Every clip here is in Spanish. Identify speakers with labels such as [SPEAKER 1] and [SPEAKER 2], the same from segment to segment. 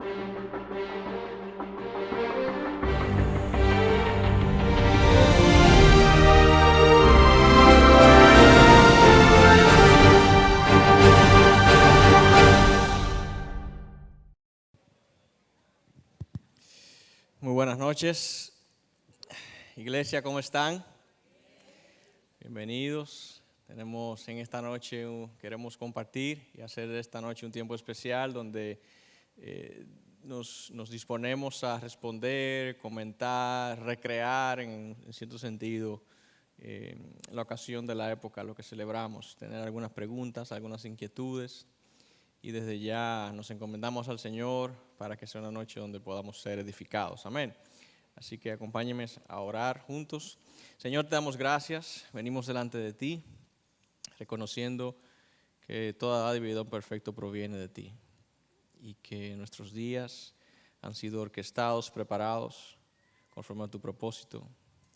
[SPEAKER 1] Muy buenas noches, iglesia, ¿cómo están? Bienvenidos. Tenemos en esta noche, queremos compartir y hacer de esta noche un tiempo especial donde nos disponemos a responder, comentar, recrear en cierto sentido la ocasión de la época, lo que celebramos, tener algunas preguntas, algunas inquietudes. Y desde ya nos encomendamos al Señor para que sea una noche donde podamos ser edificados. Amén. Así que acompáñenme a orar juntos. Señor, te damos gracias. Venimos delante de ti, reconociendo que toda dádiva y don perfecto proviene de ti. Y que nuestros días han sido orquestados, preparados, conforme a tu propósito.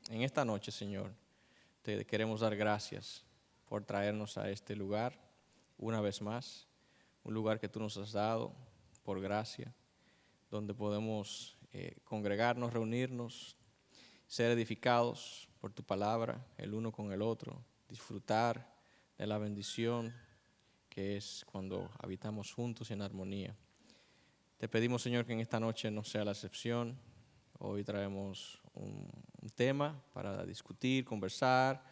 [SPEAKER 1] En esta noche, Señor, te queremos dar gracias por traernos a este lugar una vez más. Un lugar que tú nos has dado por gracia, donde podemos congregarnos, reunirnos, ser edificados por tu palabra, el uno con el otro, disfrutar de la bendición que es cuando habitamos juntos y en armonía. Te pedimos, Señor, que en esta noche no sea la excepción. Hoy traemos un tema para discutir, conversar,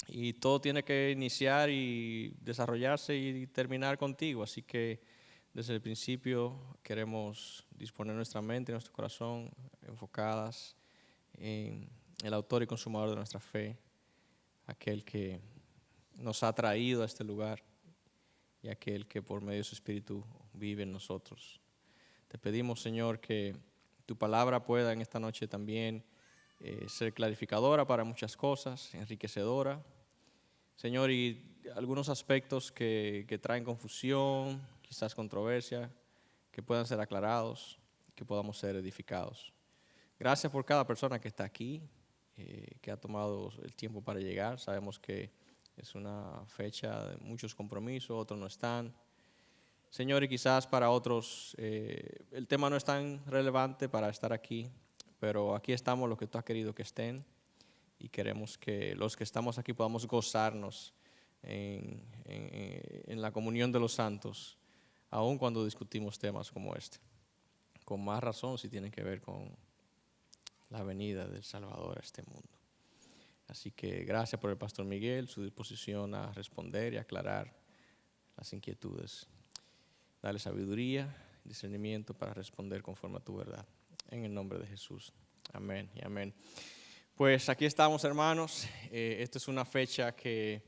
[SPEAKER 1] y todo tiene que iniciar y desarrollarse y terminar contigo. Así que desde el principio queremos disponer nuestra mente y nuestro corazón enfocadas en el autor y consumador de nuestra fe, aquel que nos ha traído a este lugar y aquel que por medio de su Espíritu vive en nosotros. Te pedimos, Señor, que tu palabra pueda en esta noche también ser clarificadora para muchas cosas, enriquecedora. Señor, y algunos aspectos que traen confusión, quizás controversia, que puedan ser aclarados, que podamos ser edificados. Gracias por cada persona que está aquí, que ha tomado el tiempo para llegar. Sabemos que es una fecha de muchos compromisos, otros no están. Señor, y quizás para otros el tema no es tan relevante para estar aquí, pero aquí estamos los que tú has querido que estén. Y queremos que los que estamos aquí podamos gozarnos en la comunión de los santos, aun cuando discutimos temas como este. Con más razón si tienen que ver con la venida del Salvador a este mundo. Así que gracias por el pastor Miguel, su disposición a responder y aclarar las inquietudes. Dale sabiduría y discernimiento para responder conforme a tu verdad. En el nombre de Jesús. Amén y amén. Pues aquí estamos, hermanos. Esta es una fecha que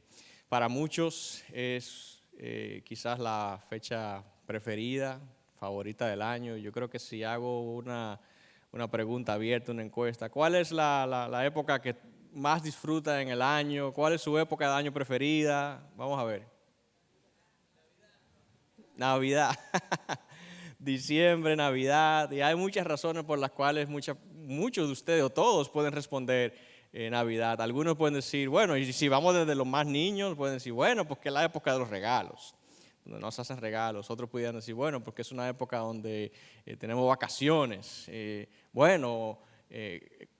[SPEAKER 1] para muchos es quizás la fecha preferida, favorita del año. Yo creo que si hago una pregunta abierta, una encuesta, ¿cuál es la época que más disfruta en el año? ¿Cuál es su época de año preferida? Vamos a ver. Navidad. Diciembre, Navidad, y hay muchas razones por las cuales muchos de ustedes o todos pueden responder Navidad. Algunos pueden decir, bueno, y si vamos desde los más niños, pueden decir, bueno, porque es la época de los regalos, donde nos hacen regalos. Otros pudieran decir, bueno, porque es una época donde tenemos vacaciones.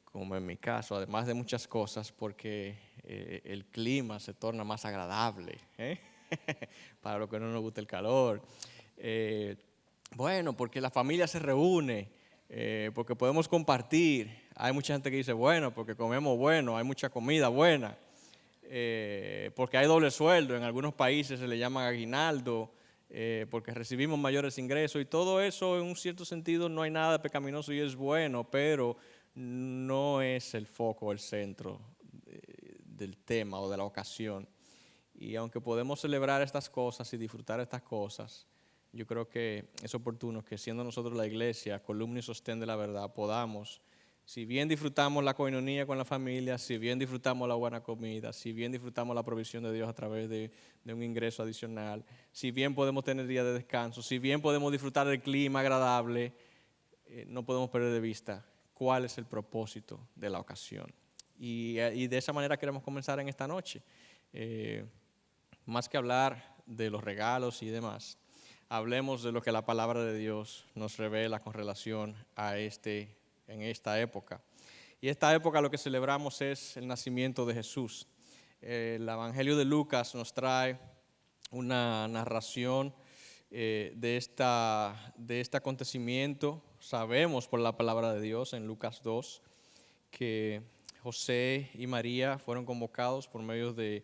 [SPEAKER 1] Como en mi caso, además de muchas cosas, porque el clima se torna más agradable, para los que no nos gusta el calor. Bueno, porque la familia se reúne, porque podemos compartir. Hay mucha gente que dice, bueno, porque comemos bueno, hay mucha comida buena, porque hay doble sueldo. En algunos países se le llama aguinaldo, porque recibimos mayores ingresos. Y todo eso, en un cierto sentido, no hay nada pecaminoso y es bueno, pero no es el foco, el centro del tema o de la ocasión. Y aunque podemos celebrar estas cosas y disfrutar estas cosas, yo creo que es oportuno que, siendo nosotros la iglesia, columna y sostén de la verdad, podamos, si bien disfrutamos la coinonía con la familia, si bien disfrutamos la buena comida, si bien disfrutamos la provisión de Dios a través de un ingreso adicional, si bien podemos tener días de descanso, si bien podemos disfrutar del clima agradable, no podemos perder de vista cuál es el propósito de la ocasión. Y de esa manera queremos comenzar en esta noche. Más que hablar de los regalos y demás, hablemos de lo que la palabra de Dios nos revela con relación a en esta época. Y esta época lo que celebramos es el nacimiento de Jesús. El Evangelio de Lucas nos trae una narración de este acontecimiento. Sabemos por la palabra de Dios en Lucas 2 que José y María fueron convocados por medio de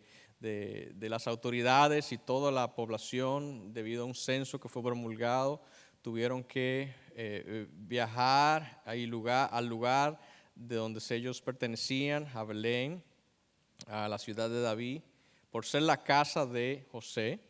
[SPEAKER 1] las autoridades y toda la población debido a un censo que fue promulgado. Tuvieron que viajar al lugar de donde ellos pertenecían, a Belén, a la ciudad de David, por ser la casa de José.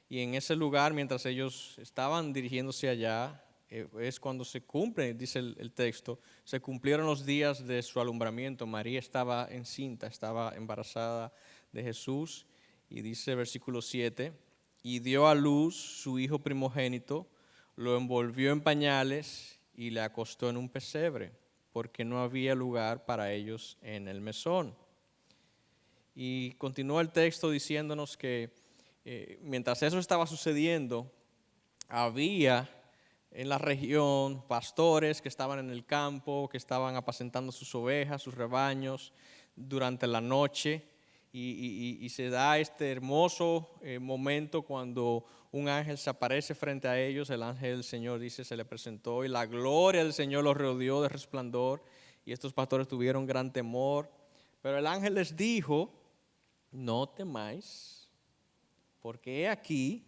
[SPEAKER 1] Y en ese lugar, mientras ellos estaban dirigiéndose allá, es cuando se cumple, dice el texto, se cumplieron los días de su alumbramiento. María estaba encinta, estaba embarazada de Jesús, y dice versículo 7, y dio a luz su hijo primogénito, lo envolvió en pañales y le acostó en un pesebre, porque no había lugar para ellos en el mesón. Y continúa el texto diciéndonos que mientras eso estaba sucediendo, había en la región pastores que estaban en el campo, que estaban apacentando sus ovejas, sus rebaños durante la noche, y se da este hermoso momento cuando un ángel se aparece frente a ellos. El ángel del Señor, dice, se le presentó y la gloria del Señor los rodeó de resplandor, y estos pastores tuvieron gran temor. Pero el ángel les dijo: no temáis, porque he aquí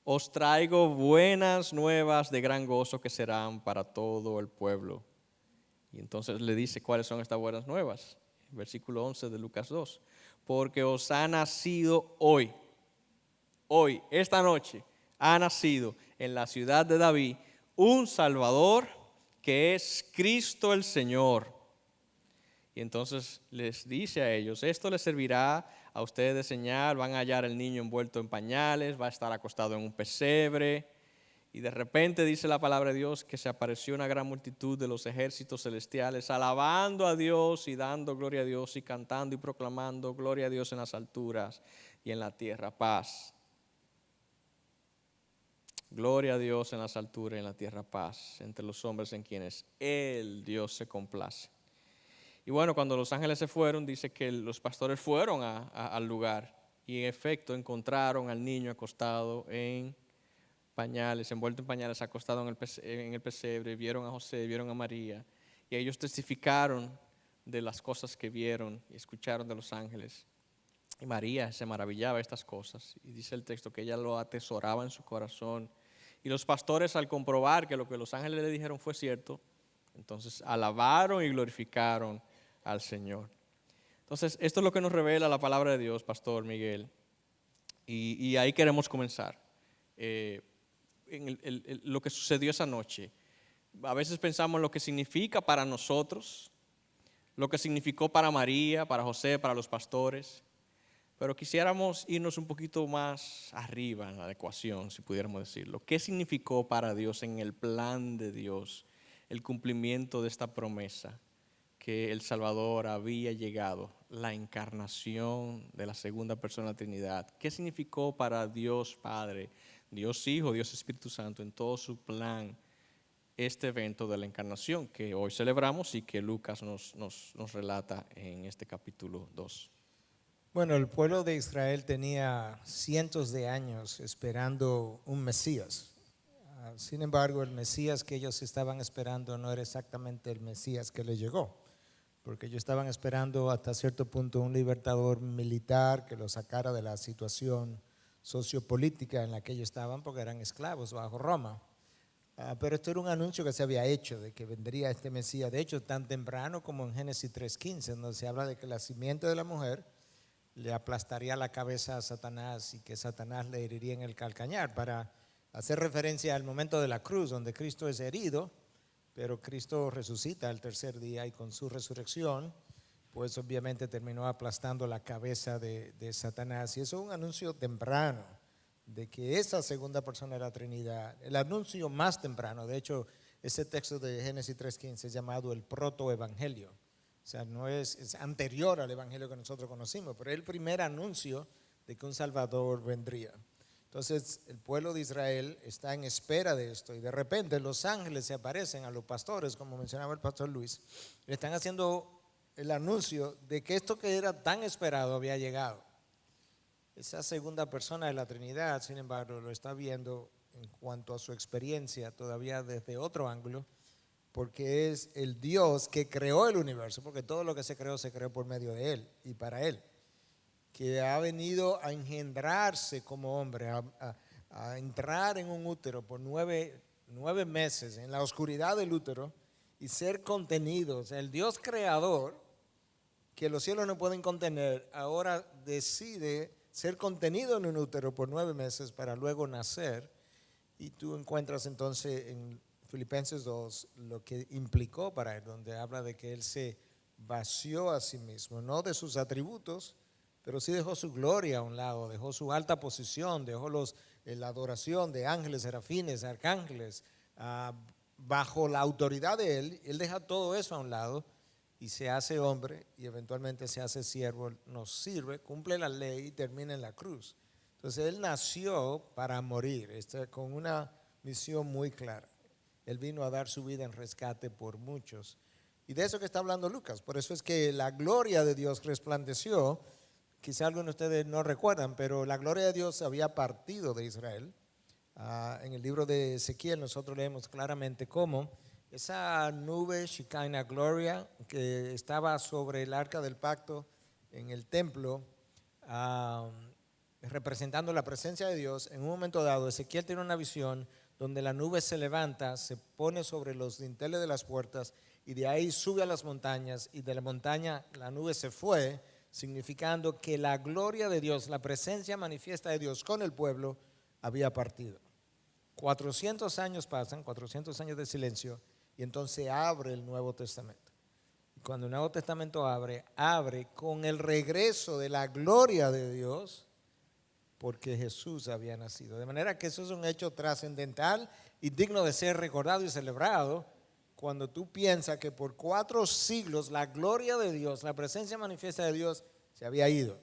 [SPEAKER 1] os traigo buenas nuevas de gran gozo que serán para todo el pueblo. Y entonces le dice cuáles son estas buenas nuevas. Versículo 11 de Lucas 2. Porque os ha nacido hoy, esta noche, ha nacido en la ciudad de David un Salvador, que es Cristo el Señor. Y entonces les dice a ellos: esto les servirá a ustedes de señal, van a hallar al niño envuelto en pañales, va a estar acostado en un pesebre. Y de repente dice la palabra de Dios que se apareció una gran multitud de los ejércitos celestiales, alabando a Dios y dando gloria a Dios y cantando y proclamando: gloria a Dios en las alturas y en la tierra paz. Gloria a Dios en las alturas y en la tierra paz, entre los hombres en quienes el Dios se complace. Y bueno, cuando los ángeles se fueron, dice que los pastores fueron al lugar y en efecto encontraron al niño acostado en pañales, envuelto en pañales, acostado en el pesebre. Vieron a José, vieron a María, y ellos testificaron de las cosas que vieron y escucharon de los ángeles. Y María se maravillaba de estas cosas, y dice el texto que ella lo atesoraba en su corazón. Y los pastores, al comprobar que lo que los ángeles le dijeron fue cierto, entonces alabaron y glorificaron al Señor. Entonces, esto es lo que nos revela la palabra de Dios, Pastor Miguel, y ahí queremos comenzar. Lo que sucedió esa noche. A veces pensamos en lo que significa para nosotros, lo que significó para María, para José, para los pastores, pero quisiéramos irnos un poquito más arriba en la ecuación, si pudiéramos decirlo. ¿Qué significó para Dios en el plan de Dios el cumplimiento de esta promesa? Que el Salvador había llegado, la encarnación de la segunda persona de la Trinidad. ¿Qué significó para Dios Padre, Dios Hijo, Dios Espíritu Santo en todo su plan este evento de la encarnación que hoy celebramos y que Lucas nos relata en este capítulo 2?
[SPEAKER 2] Bueno, el pueblo de Israel tenía cientos de años esperando un Mesías. Sin embargo, el Mesías que ellos estaban esperando no era exactamente el Mesías que les llegó, porque ellos estaban esperando hasta cierto punto un libertador militar que los sacara de la situación sociopolítica en la que ellos estaban, porque eran esclavos bajo Roma. Pero esto era un anuncio que se había hecho de que vendría este Mesías. De hecho, tan temprano como en Génesis 3:15, donde se habla de que la simiente de la mujer le aplastaría la cabeza a Satanás y que Satanás le heriría en el calcañar, para hacer referencia al momento de la cruz, donde Cristo es herido, pero Cristo resucita al tercer día, y con su resurrección, pues obviamente terminó aplastando la cabeza de Satanás. Y eso es un anuncio temprano de que esa segunda persona de la Trinidad, el anuncio más temprano. De hecho, ese texto de Génesis 3:15 es llamado el protoevangelio. O sea, no es anterior al evangelio que nosotros conocimos, pero es el primer anuncio de que un Salvador vendría. Entonces el pueblo de Israel está en espera de esto y de repente los ángeles se aparecen a los pastores, como mencionaba el pastor Luis, le están haciendo el anuncio de que esto que era tan esperado había llegado. Esa segunda persona de la Trinidad, sin embargo, lo está viendo en cuanto a su experiencia todavía desde otro ángulo, porque es el Dios que creó el universo, porque todo lo que se creó por medio de Él y para Él, que ha venido a engendrarse como hombre, a entrar en un útero por nueve meses en la oscuridad del útero y ser contenido. O sea, el Dios creador, que los cielos no pueden contener, ahora decide ser contenido en un útero por 9 meses para luego nacer. Y tú encuentras entonces en Filipenses 2 lo que implicó para él, donde habla de que él se vació a sí mismo, no de sus atributos, pero sí dejó su gloria a un lado, dejó su alta posición, dejó la adoración de ángeles, serafines, arcángeles, bajo la autoridad de él deja todo eso a un lado y se hace hombre y eventualmente se hace siervo, nos sirve, cumple la ley y termina en la cruz. Entonces él nació para morir, con una misión muy clara. Él vino a dar su vida en rescate por muchos. Y de eso que está hablando Lucas. Por eso es que la gloria de Dios resplandeció. Quizá algunos de ustedes no recuerdan, pero la gloria de Dios había partido de Israel. En el libro de Ezequiel nosotros leemos claramente cómo esa nube Shekinah Gloria que estaba sobre el arca del pacto en el templo, representando la presencia de Dios, en un momento dado Ezequiel tiene una visión donde la nube se levanta, se pone sobre los dinteles de las puertas y de ahí sube a las montañas y de la montaña la nube se fue, significando que la gloria de Dios, la presencia manifiesta de Dios con el pueblo había partido. 400 años pasan, 400 años de silencio, y entonces abre el Nuevo Testamento. Y cuando el Nuevo Testamento abre con el regreso de la gloria de Dios, porque Jesús había nacido. De manera que eso es un hecho trascendental y digno de ser recordado y celebrado cuando tú piensas que por 4 siglos la gloria de Dios, la presencia manifiesta de Dios se había ido.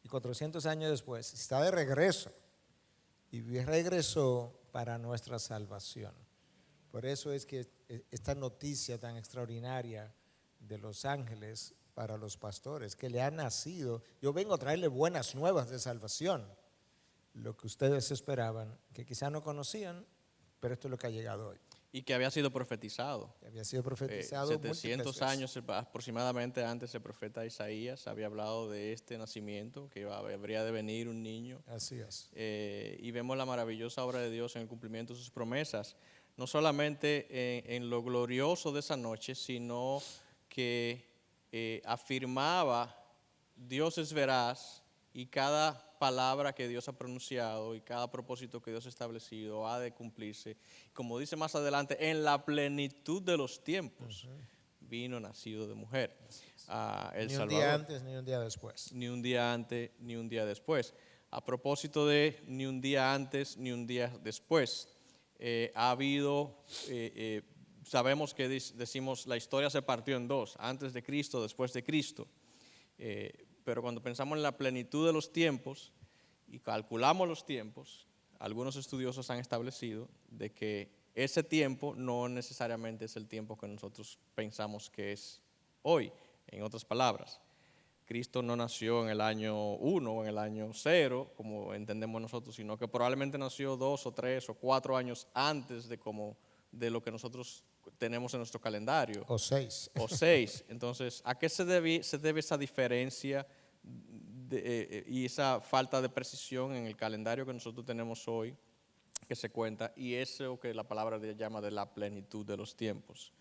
[SPEAKER 2] Y 400 años después está de regreso. Y regresó para nuestra salvación. Por eso es que esta noticia tan extraordinaria de los ángeles para los pastores, que le ha nacido, yo vengo a traerle buenas nuevas de salvación, lo que ustedes esperaban, que quizá no conocían, pero esto es lo que ha llegado hoy.
[SPEAKER 1] Y que había sido profetizado.
[SPEAKER 2] Había sido profetizado
[SPEAKER 1] 700 años aproximadamente antes el profeta Isaías había hablado de este nacimiento, que habría de venir un niño.
[SPEAKER 2] Así es.
[SPEAKER 1] Y vemos la maravillosa obra de Dios en el cumplimiento de sus promesas, no solamente en lo glorioso de esa noche, sino que afirmaba Dios es veraz y cada palabra que Dios ha pronunciado y cada propósito que Dios ha establecido ha de cumplirse. Como dice más adelante, en la plenitud de los tiempos vino nacido de mujer. El
[SPEAKER 2] ni un
[SPEAKER 1] Salvador.
[SPEAKER 2] Día antes ni un día después.
[SPEAKER 1] Ni un día antes ni un día después. A propósito de ni un día antes ni un día después, ha habido, sabemos que decimos la historia se partió en 2, antes de Cristo, después de Cristo. Pero cuando pensamos en la plenitud de los tiempos y calculamos los tiempos, algunos estudiosos han establecido de que ese tiempo no necesariamente es el tiempo que nosotros pensamos que es hoy. En otras palabras, Cristo no nació en el año 1 o en el año 0, como entendemos nosotros, sino que probablemente nació 2 o 3 o 4 años antes de lo que nosotros tenemos en nuestro calendario.
[SPEAKER 2] O 6.
[SPEAKER 1] O 6. Entonces, ¿a qué se debe esa diferencia y esa falta de precisión en el calendario que nosotros tenemos hoy, que se cuenta, y eso que la palabra llama de la plenitud de los tiempos?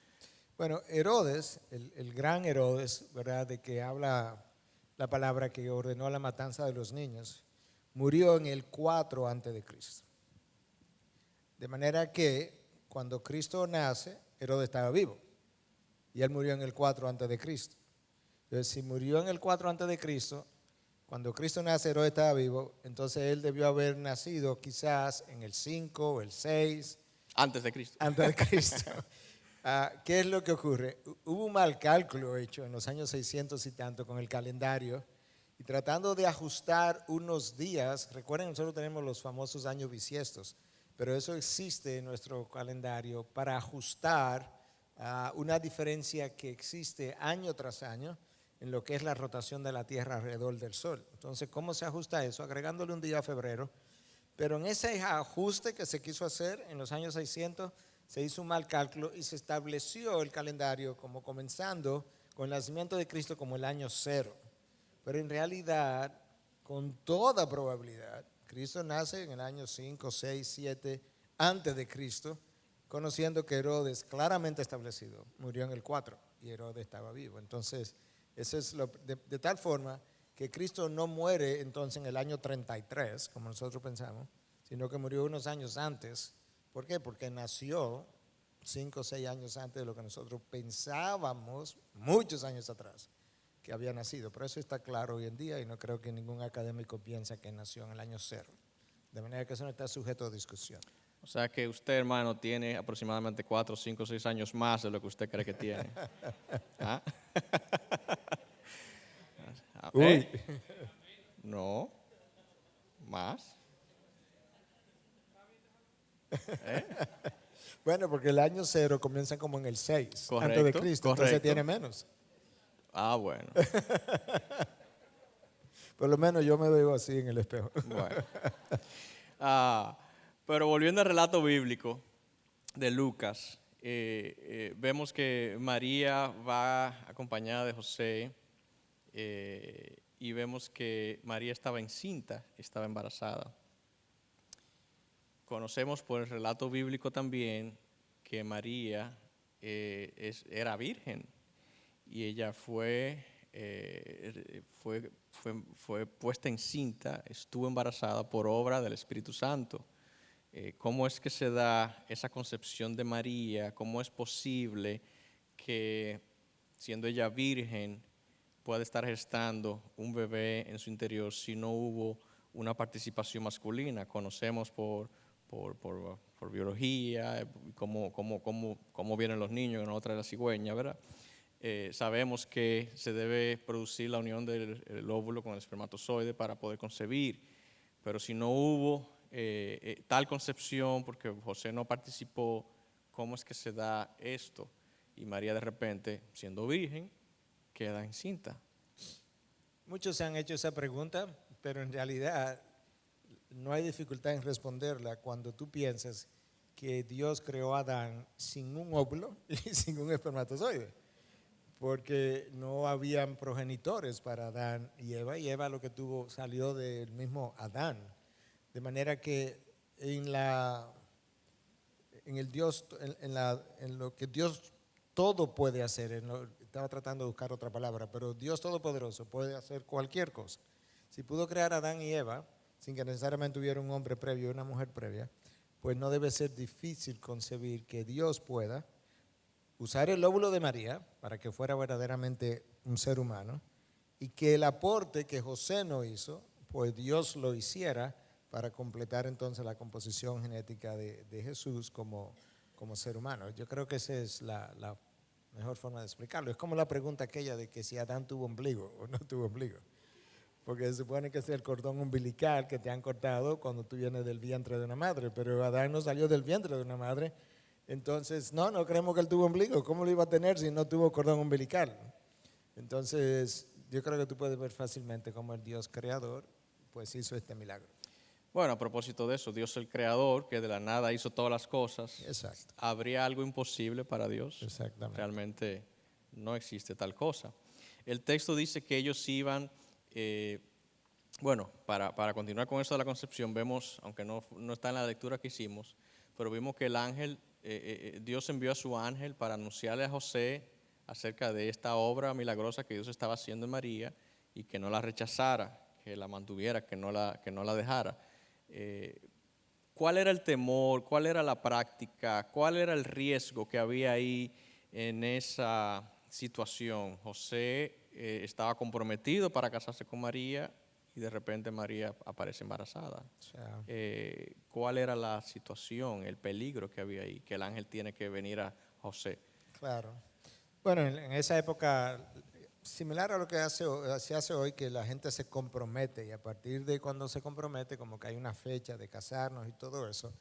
[SPEAKER 2] Bueno, Herodes, el gran Herodes, ¿verdad?, de que habla la palabra, que ordenó la matanza de los niños, murió en el 4 antes de Cristo. De manera que cuando Cristo nace, Herodes estaba vivo y él murió en el 4 antes de Cristo. Entonces, si murió en el 4 antes de Cristo, cuando Cristo nace, Herodes estaba vivo, entonces él debió haber nacido quizás en el 5 o el 6.
[SPEAKER 1] Antes de Cristo.
[SPEAKER 2] Antes de Cristo. ¿Qué es lo que ocurre? Hubo un mal cálculo hecho en los años 600 y tanto con el calendario, y tratando de ajustar unos días. Recuerden, nosotros tenemos los famosos años bisiestos, pero eso existe en nuestro calendario para ajustar una diferencia que existe año tras año en lo que es la rotación de la Tierra alrededor del Sol. Entonces, ¿cómo se ajusta eso? Agregándole un día a febrero. Pero en ese ajuste que se quiso hacer en los años 600, se hizo un mal cálculo y se estableció el calendario como comenzando con el nacimiento de Cristo como el año cero. Pero en realidad, con toda probabilidad, Cristo nace en el año 5, 6, 7 antes de Cristo, conociendo que Herodes, claramente establecido, murió en el 4 y Herodes estaba vivo. Entonces, eso es de tal forma que Cristo no muere entonces en el año 33, como nosotros pensamos, sino que murió unos años antes. ¿Por qué? Porque nació 5 o 6 años antes de lo que nosotros pensábamos muchos años atrás que había nacido. Pero eso está claro hoy en día y no creo que ningún académico piensa que nació en el año cero. De manera que eso no está sujeto a discusión.
[SPEAKER 1] O sea que usted, hermano, tiene aproximadamente 4, 5, 6 años más de lo que usted cree que tiene. ¿Ah?
[SPEAKER 2] Uy.
[SPEAKER 1] No. ¿Más?
[SPEAKER 2] Bueno, porque el año cero comienza como en el 6
[SPEAKER 1] Correcto,
[SPEAKER 2] antes de Cristo, entonces
[SPEAKER 1] correcto.
[SPEAKER 2] tiene menos.
[SPEAKER 1] Ah, bueno.
[SPEAKER 2] Por lo menos yo me veo así en el espejo.
[SPEAKER 1] Bueno. Pero volviendo al relato bíblico de Lucas, vemos que María va acompañada de José y vemos que María estaba encinta, estaba embarazada. Conocemos por el relato bíblico también que María era virgen y ella fue puesta encinta, estuvo embarazada por obra del Espíritu Santo. ¿Cómo es que se da esa concepción de María? ¿Cómo es posible que, siendo ella virgen, pueda estar gestando un bebé en su interior si no hubo una participación masculina? Conocemos por biología, cómo vienen los niños en otra de la cigüeña, ¿verdad? Sabemos que se debe producir la unión del óvulo con el espermatozoide para poder concebir, pero si no hubo tal concepción, porque José no participó, ¿cómo es que se da esto? Y María de repente, siendo virgen, queda encinta.
[SPEAKER 2] Muchos se han hecho esa pregunta, pero en realidad no hay dificultad en responderla cuando tú piensas que Dios creó a Adán sin un óvulo y sin un espermatozoide, porque no habían progenitores para Adán y Eva lo que tuvo salió del mismo Adán. De manera que en lo que Dios todo puede hacer, estaba tratando de buscar otra palabra, pero Dios Todopoderoso puede hacer cualquier cosa. Si pudo crear a Adán y Eva sin que necesariamente hubiera un hombre previo y una mujer previa, pues no debe ser difícil concebir que Dios pueda usar el óvulo de María para que fuera verdaderamente un ser humano y que el aporte que José no hizo, pues Dios lo hiciera para completar entonces la composición genética de Jesús como ser humano. Yo creo que esa es la mejor forma de explicarlo. Es como la pregunta aquella de que si Adán tuvo ombligo o no tuvo ombligo. Porque se supone que es el cordón umbilical que te han cortado cuando tú vienes del vientre de una madre, pero Adán no salió del vientre de una madre, entonces no creemos que él tuvo ombligo. ¿Cómo lo iba a tener si no tuvo cordón umbilical? Entonces yo creo que tú puedes ver fácilmente cómo el Dios creador pues hizo este milagro.
[SPEAKER 1] Bueno, a propósito de eso, Dios el creador, que de la nada hizo todas las cosas.
[SPEAKER 2] Exacto.
[SPEAKER 1] ¿Habría algo imposible para Dios?
[SPEAKER 2] Exactamente.
[SPEAKER 1] Realmente no existe tal cosa. El texto dice que ellos iban, para continuar con eso de la concepción, vemos, aunque no está en la lectura que hicimos, pero vimos que el ángel, Dios envió a su ángel para anunciarle a José acerca de esta obra milagrosa que Dios estaba haciendo en María y que no la rechazara, que la mantuviera, que no la dejara. ¿Cuál era el temor? ¿Cuál era la práctica? ¿Cuál era el riesgo que había ahí en esa situación? José estaba comprometido para casarse con María y de repente María aparece embarazada. ¿Cuál era la situación, el peligro que había ahí, que el ángel tiene que venir a José?
[SPEAKER 2] Claro. Bueno, en esa época similar a lo que se hace hoy, que la gente se compromete y a partir de cuando se compromete, como que hay una fecha de casarnos y todo eso.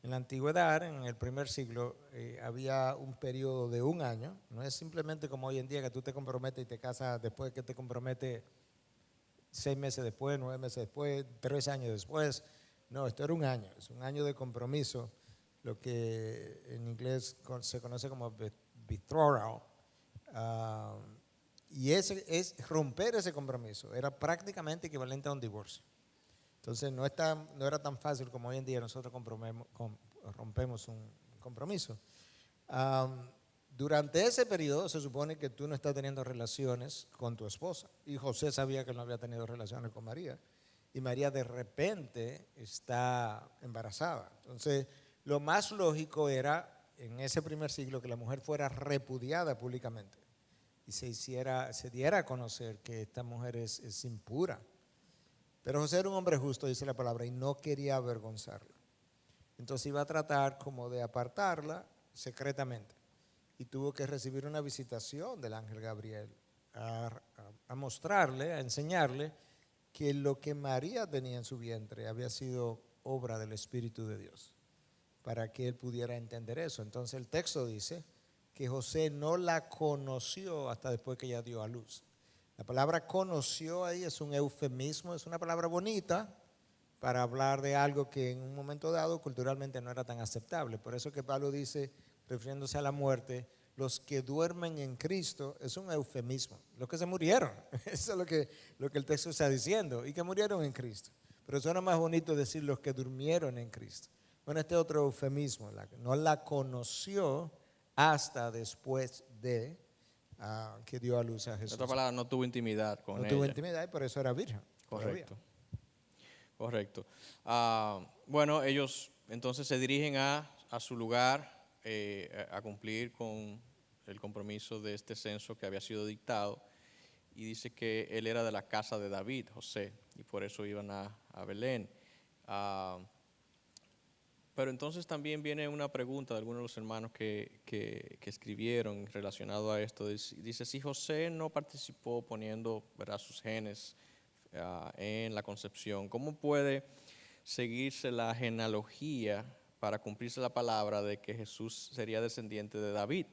[SPEAKER 2] En la antigüedad, en el primer siglo, había un periodo de un año. No es simplemente como hoy en día que tú te comprometes y te casas después que te comprometes 6 meses después, 9 meses después, 3 años después. No, esto era un año, es un año de compromiso, lo que en inglés se conoce como betrothal. Y es romper ese compromiso, era prácticamente equivalente a un divorcio. Entonces no era tan fácil como hoy en día nosotros rompemos un compromiso. Durante ese periodo se supone que tú no estás teniendo relaciones con tu esposa. Y José sabía que no había tenido relaciones con María. Y María de repente está embarazada. Entonces lo más lógico era en ese primer siglo que la mujer fuera repudiada públicamente y se diera a conocer que esta mujer es impura. Pero José era un hombre justo, dice la palabra, y no quería avergonzarla. Entonces iba a tratar como de apartarla secretamente. Y tuvo que recibir una visitación del ángel Gabriel a mostrarle, a enseñarle que lo que María tenía en su vientre había sido obra del Espíritu de Dios, para que él pudiera entender eso. Entonces el texto dice que José no la conoció hasta después que ella dio a luz. La palabra conoció ahí es un eufemismo, es una palabra bonita para hablar de algo que en un momento dado culturalmente no era tan aceptable. Por eso que Pablo dice, refiriéndose a la muerte, los que duermen en Cristo, es un eufemismo. Los que se murieron, eso es lo que el texto está diciendo, y que murieron en Cristo. Pero suena más bonito decir los que durmieron en Cristo. Bueno, este otro eufemismo, no la conoció hasta después de que dio a luz a
[SPEAKER 1] En
[SPEAKER 2] Jesús.
[SPEAKER 1] otra palabra, no tuvo intimidad con ella.
[SPEAKER 2] No tuvo intimidad y por eso era virgen.
[SPEAKER 1] Correcto. Correcto. Bueno, ellos entonces se dirigen a su lugar a cumplir con el compromiso de este censo que había sido dictado. Y dice que él era de la casa de David, José, y por eso iban a Belén. Pero entonces también viene una pregunta de algunos de los hermanos que escribieron relacionado a esto. Dice, si José no participó poniendo, ¿verdad?, sus genes en la concepción, ¿cómo puede seguirse la genealogía para cumplirse la palabra de que Jesús sería descendiente de David?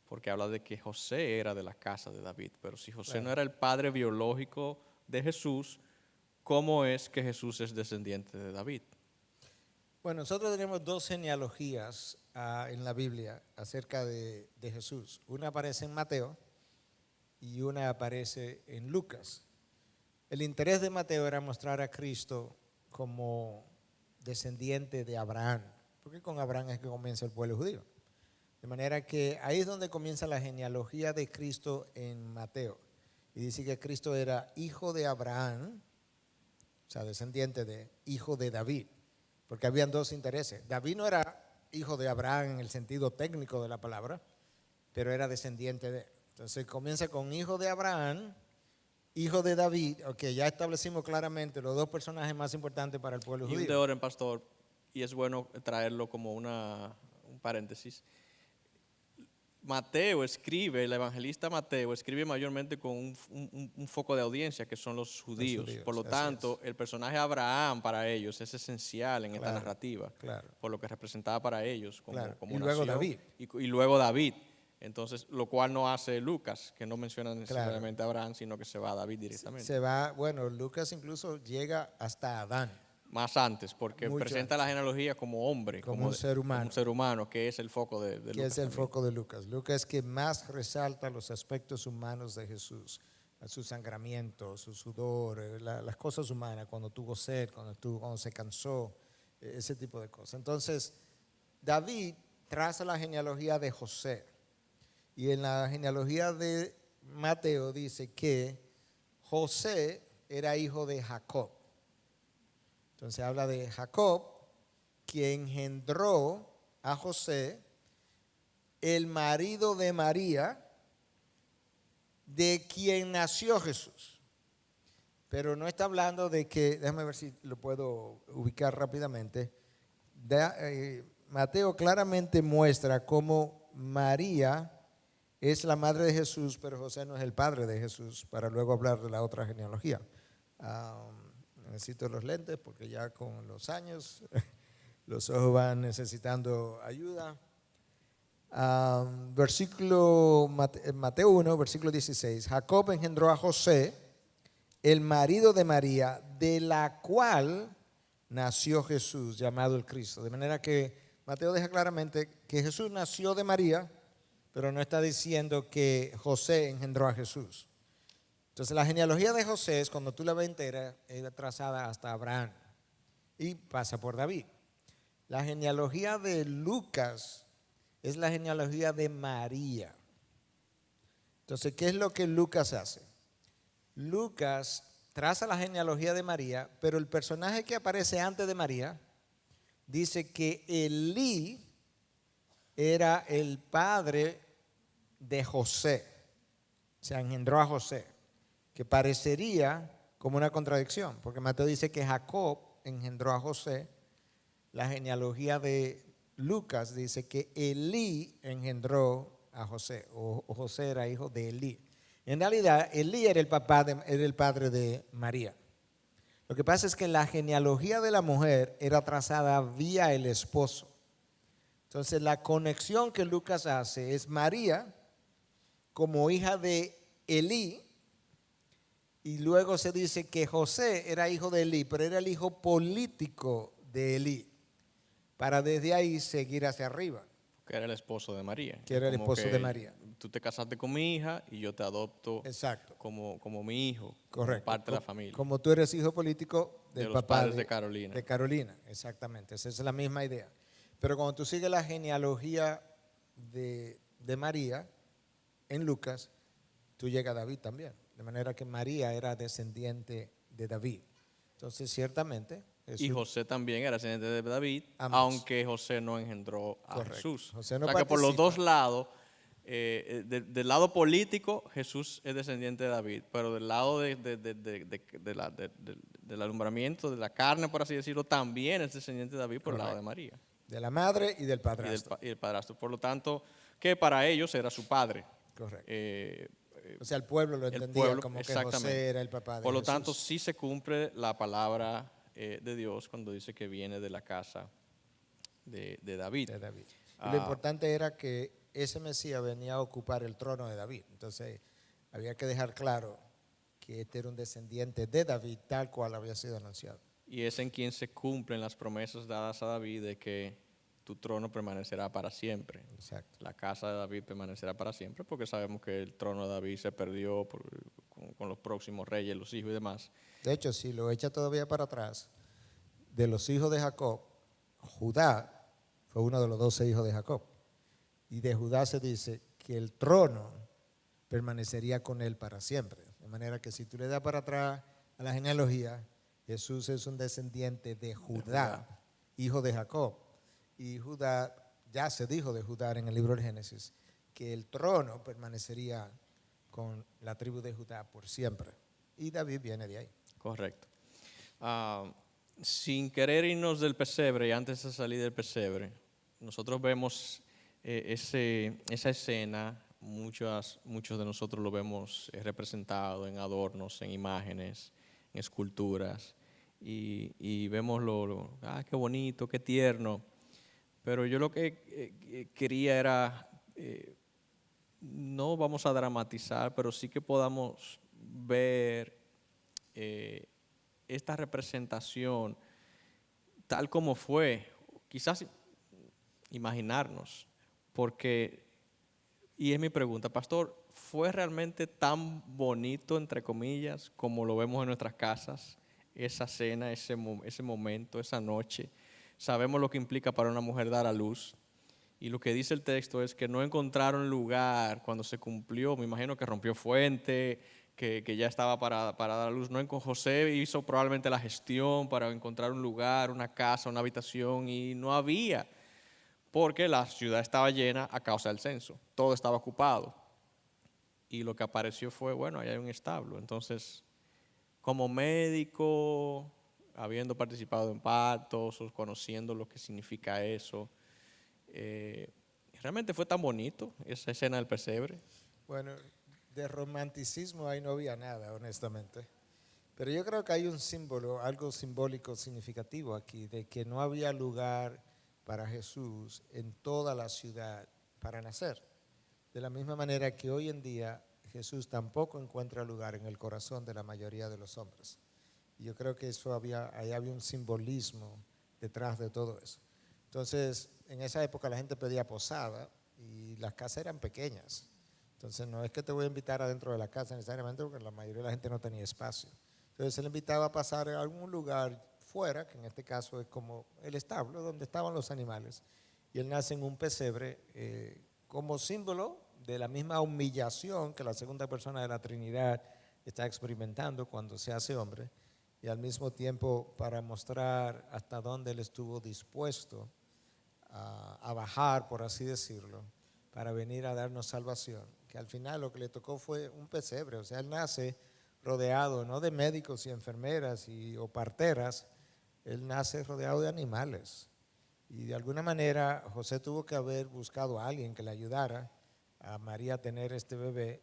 [SPEAKER 1] Porque habla de que José era de la casa de David. Pero si José no era el padre biológico de Jesús, ¿cómo es que Jesús es descendiente de David?
[SPEAKER 2] Bueno, nosotros tenemos 2 genealogías en la Biblia acerca de Jesús. Una aparece en Mateo y una aparece en Lucas. El interés de Mateo era mostrar a Cristo como descendiente de Abraham, porque con Abraham es que comienza el pueblo judío. De manera que ahí es donde comienza la genealogía de Cristo en Mateo. Y dice que Cristo era hijo de Abraham, o sea, descendiente de hijo de David. Porque habían 2 intereses. David no era hijo de Abraham en el sentido técnico de la palabra, pero era descendiente de. Entonces comienza con hijo de Abraham, hijo de David. Ok, ya establecimos claramente los 2 personajes más importantes para el pueblo
[SPEAKER 1] Y
[SPEAKER 2] judío.
[SPEAKER 1] un de orden, pastor, y es bueno traerlo como un paréntesis. Mateo escribe, el evangelista Mateo escribe mayormente con un foco de audiencia que son los judíos. Por lo tanto, el personaje Abraham para ellos es esencial en esta narrativa, por lo que representaba para ellos como
[SPEAKER 2] y luego David.
[SPEAKER 1] Y luego David. Entonces, lo cual no hace Lucas, que no menciona necesariamente a Abraham, sino que se va a David directamente.
[SPEAKER 2] Se va, bueno, Lucas incluso llega hasta Adán.
[SPEAKER 1] Más antes, porque presenta la genealogía como hombre,
[SPEAKER 2] como un ser humano.
[SPEAKER 1] Como un ser humano, que es el foco de Lucas.
[SPEAKER 2] Que es el foco de Lucas. Lucas es que más resalta los aspectos humanos de Jesús, su sangramiento, su sudor, las cosas humanas, cuando tuvo sed, cuando se cansó, ese tipo de cosas. Entonces, David traza la genealogía de José. Y en la genealogía de Mateo dice que José era hijo de Jacob. Entonces habla de Jacob, quien engendró a José, el marido de María, de quien nació Jesús. Pero no está hablando de que, déjame ver si lo puedo ubicar rápidamente. Mateo claramente muestra cómo María es la madre de Jesús, pero José no es el padre de Jesús, para luego hablar de la otra genealogía. Necesito los lentes porque ya con los años los ojos van necesitando ayuda. Mateo 1, versículo 16. Jacob engendró a José, el marido de María, de la cual nació Jesús, llamado el Cristo. De manera que Mateo deja claramente que Jesús nació de María, pero no está diciendo que José engendró a Jesús. Entonces la genealogía de José es, cuando tú la ves entera, es trazada hasta Abraham y pasa por David. La genealogía de Lucas es la genealogía de María. Entonces, ¿qué es lo que Lucas hace? Lucas traza la genealogía de María, pero el personaje que aparece antes de María dice que Elí era el padre de José, o sea, engendró a José, que parecería como una contradicción, porque Mateo dice que Jacob engendró a José. La genealogía de Lucas dice que Elí engendró a José, o José era hijo de Elí. En realidad, Elí era era el padre de María. Lo que pasa es que la genealogía de la mujer era trazada vía el esposo. Entonces, la conexión que Lucas hace es María como hija de Elí, y luego se dice que José era hijo de Elí, pero era el hijo político de Elí, para desde ahí seguir hacia arriba.
[SPEAKER 1] Que era el esposo de María.
[SPEAKER 2] Que era el
[SPEAKER 1] Como
[SPEAKER 2] esposo de María.
[SPEAKER 1] Tú te casaste con mi hija y yo te adopto.
[SPEAKER 2] Exacto.
[SPEAKER 1] Como mi hijo,
[SPEAKER 2] Correcto.
[SPEAKER 1] como parte de la familia.
[SPEAKER 2] Como tú eres hijo político del
[SPEAKER 1] de los
[SPEAKER 2] papá
[SPEAKER 1] padres de Carolina.
[SPEAKER 2] De Carolina, exactamente. Esa es la misma idea. Pero cuando tú sigues la genealogía de María en Lucas, tú llegas a David también. De manera que María era descendiente de David. Entonces, ciertamente.
[SPEAKER 1] Y José también era descendiente de David,
[SPEAKER 2] ambos.
[SPEAKER 1] Aunque José no engendró a
[SPEAKER 2] Correcto.
[SPEAKER 1] Jesús.
[SPEAKER 2] José no
[SPEAKER 1] o sea que por los
[SPEAKER 2] participa.
[SPEAKER 1] dos lados, del lado político, Jesús es descendiente de David, pero del lado del alumbramiento de la carne, por así decirlo, también es descendiente de David por el lado de María.
[SPEAKER 2] De la madre y del padrastro.
[SPEAKER 1] Y del padrastro. Por lo tanto, que para ellos era su padre.
[SPEAKER 2] Correcto. O sea, el pueblo lo entendía como que José era el papá de Jesús.
[SPEAKER 1] Por lo tanto, sí se cumple la palabra de Dios cuando dice que viene de la casa de David.
[SPEAKER 2] De David. Y lo importante era que ese Mesías venía a ocupar el trono de David. Entonces, había que dejar claro que este era un descendiente de David, tal cual había sido anunciado.
[SPEAKER 1] Y es en quien se cumplen las promesas dadas a David de que tu trono permanecerá para siempre.
[SPEAKER 2] Exacto.
[SPEAKER 1] La casa de David permanecerá para siempre, porque sabemos que el trono de David se perdió con los próximos reyes, los hijos y demás.
[SPEAKER 2] De hecho, si lo echa todavía para atrás, de los hijos de Jacob, Judá fue uno de los 12 hijos de Jacob. Y de Judá se dice que el trono permanecería con él para siempre. De manera que si tú le das para atrás a la genealogía, Jesús es un descendiente de Judá, hijo de Jacob. Y Judá, ya se dijo de Judá en el libro del Génesis, que el trono permanecería con la tribu de Judá por siempre. Y David viene de ahí.
[SPEAKER 1] Correcto. Sin querer irnos del pesebre y antes de salir del pesebre, nosotros vemos esa escena, muchos de nosotros lo vemos representado en adornos, en imágenes, en esculturas, y vemos qué bonito, qué tierno. Pero yo lo que quería era, no vamos a dramatizar, pero sí que podamos ver esta representación tal como fue, quizás imaginarnos, porque, y es mi pregunta, pastor, ¿fue realmente tan bonito, entre comillas, como lo vemos en nuestras casas, esa cena, ese momento, esa noche? Sabemos lo que implica para una mujer dar a luz, y lo que dice el texto es que no encontraron lugar cuando se cumplió. Me imagino que rompió fuente, que ya estaba para dar a luz. José hizo probablemente la gestión para encontrar un lugar, una casa, una habitación, y no había, porque la ciudad estaba llena a causa del censo. Todo estaba ocupado. Y lo que apareció fue, bueno, ahí hay un establo. Entonces, como médico, habiendo participado en partos, conociendo lo que significa eso, realmente fue tan bonito esa escena del pesebre.
[SPEAKER 2] Bueno, de romanticismo ahí no había nada, honestamente. Pero yo creo que hay un símbolo, algo simbólico significativo aquí, de que no había lugar para Jesús en toda la ciudad para nacer. De la misma manera que hoy en día Jesús tampoco encuentra lugar en el corazón de la mayoría de los hombres. Y yo creo que ahí había un simbolismo detrás de todo eso. Entonces, en esa época la gente pedía posada y las casas eran pequeñas. Entonces, no es que te voy a invitar adentro de la casa necesariamente porque la mayoría de la gente no tenía espacio. Entonces, él invitaba a pasar a algún lugar fuera, que en este caso es como el establo donde estaban los animales. Y él nace en un pesebre como símbolo de la misma humillación que la segunda persona de la Trinidad está experimentando cuando se hace hombre, y al mismo tiempo para mostrar hasta dónde él estuvo dispuesto a bajar, por así decirlo, para venir a darnos salvación, que al final lo que le tocó fue un pesebre. O sea, él nace rodeado no de médicos y enfermeras o parteras, él nace rodeado de animales. Y de alguna manera José tuvo que haber buscado a alguien que le ayudara a María a tener este bebé,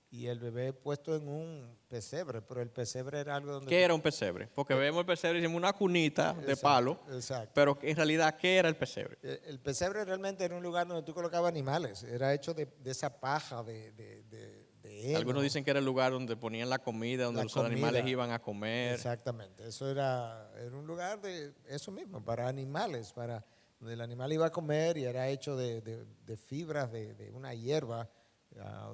[SPEAKER 2] y el bebé puesto en un pesebre, pero el pesebre era algo donde...
[SPEAKER 1] ¿Qué era un pesebre? Porque vemos el pesebre y decimos una cunita de
[SPEAKER 2] Exacto,
[SPEAKER 1] palo,
[SPEAKER 2] exacto.
[SPEAKER 1] pero en realidad, ¿qué era el pesebre?
[SPEAKER 2] El pesebre realmente era un lugar donde tú colocabas animales, era hecho de esa paja de heno.
[SPEAKER 1] Algunos dicen que era el lugar donde ponían la comida, donde los animales iban a comer.
[SPEAKER 2] Exactamente, eso era un lugar de eso mismo, para animales, para donde el animal iba a comer, y era hecho de fibras de una hierba,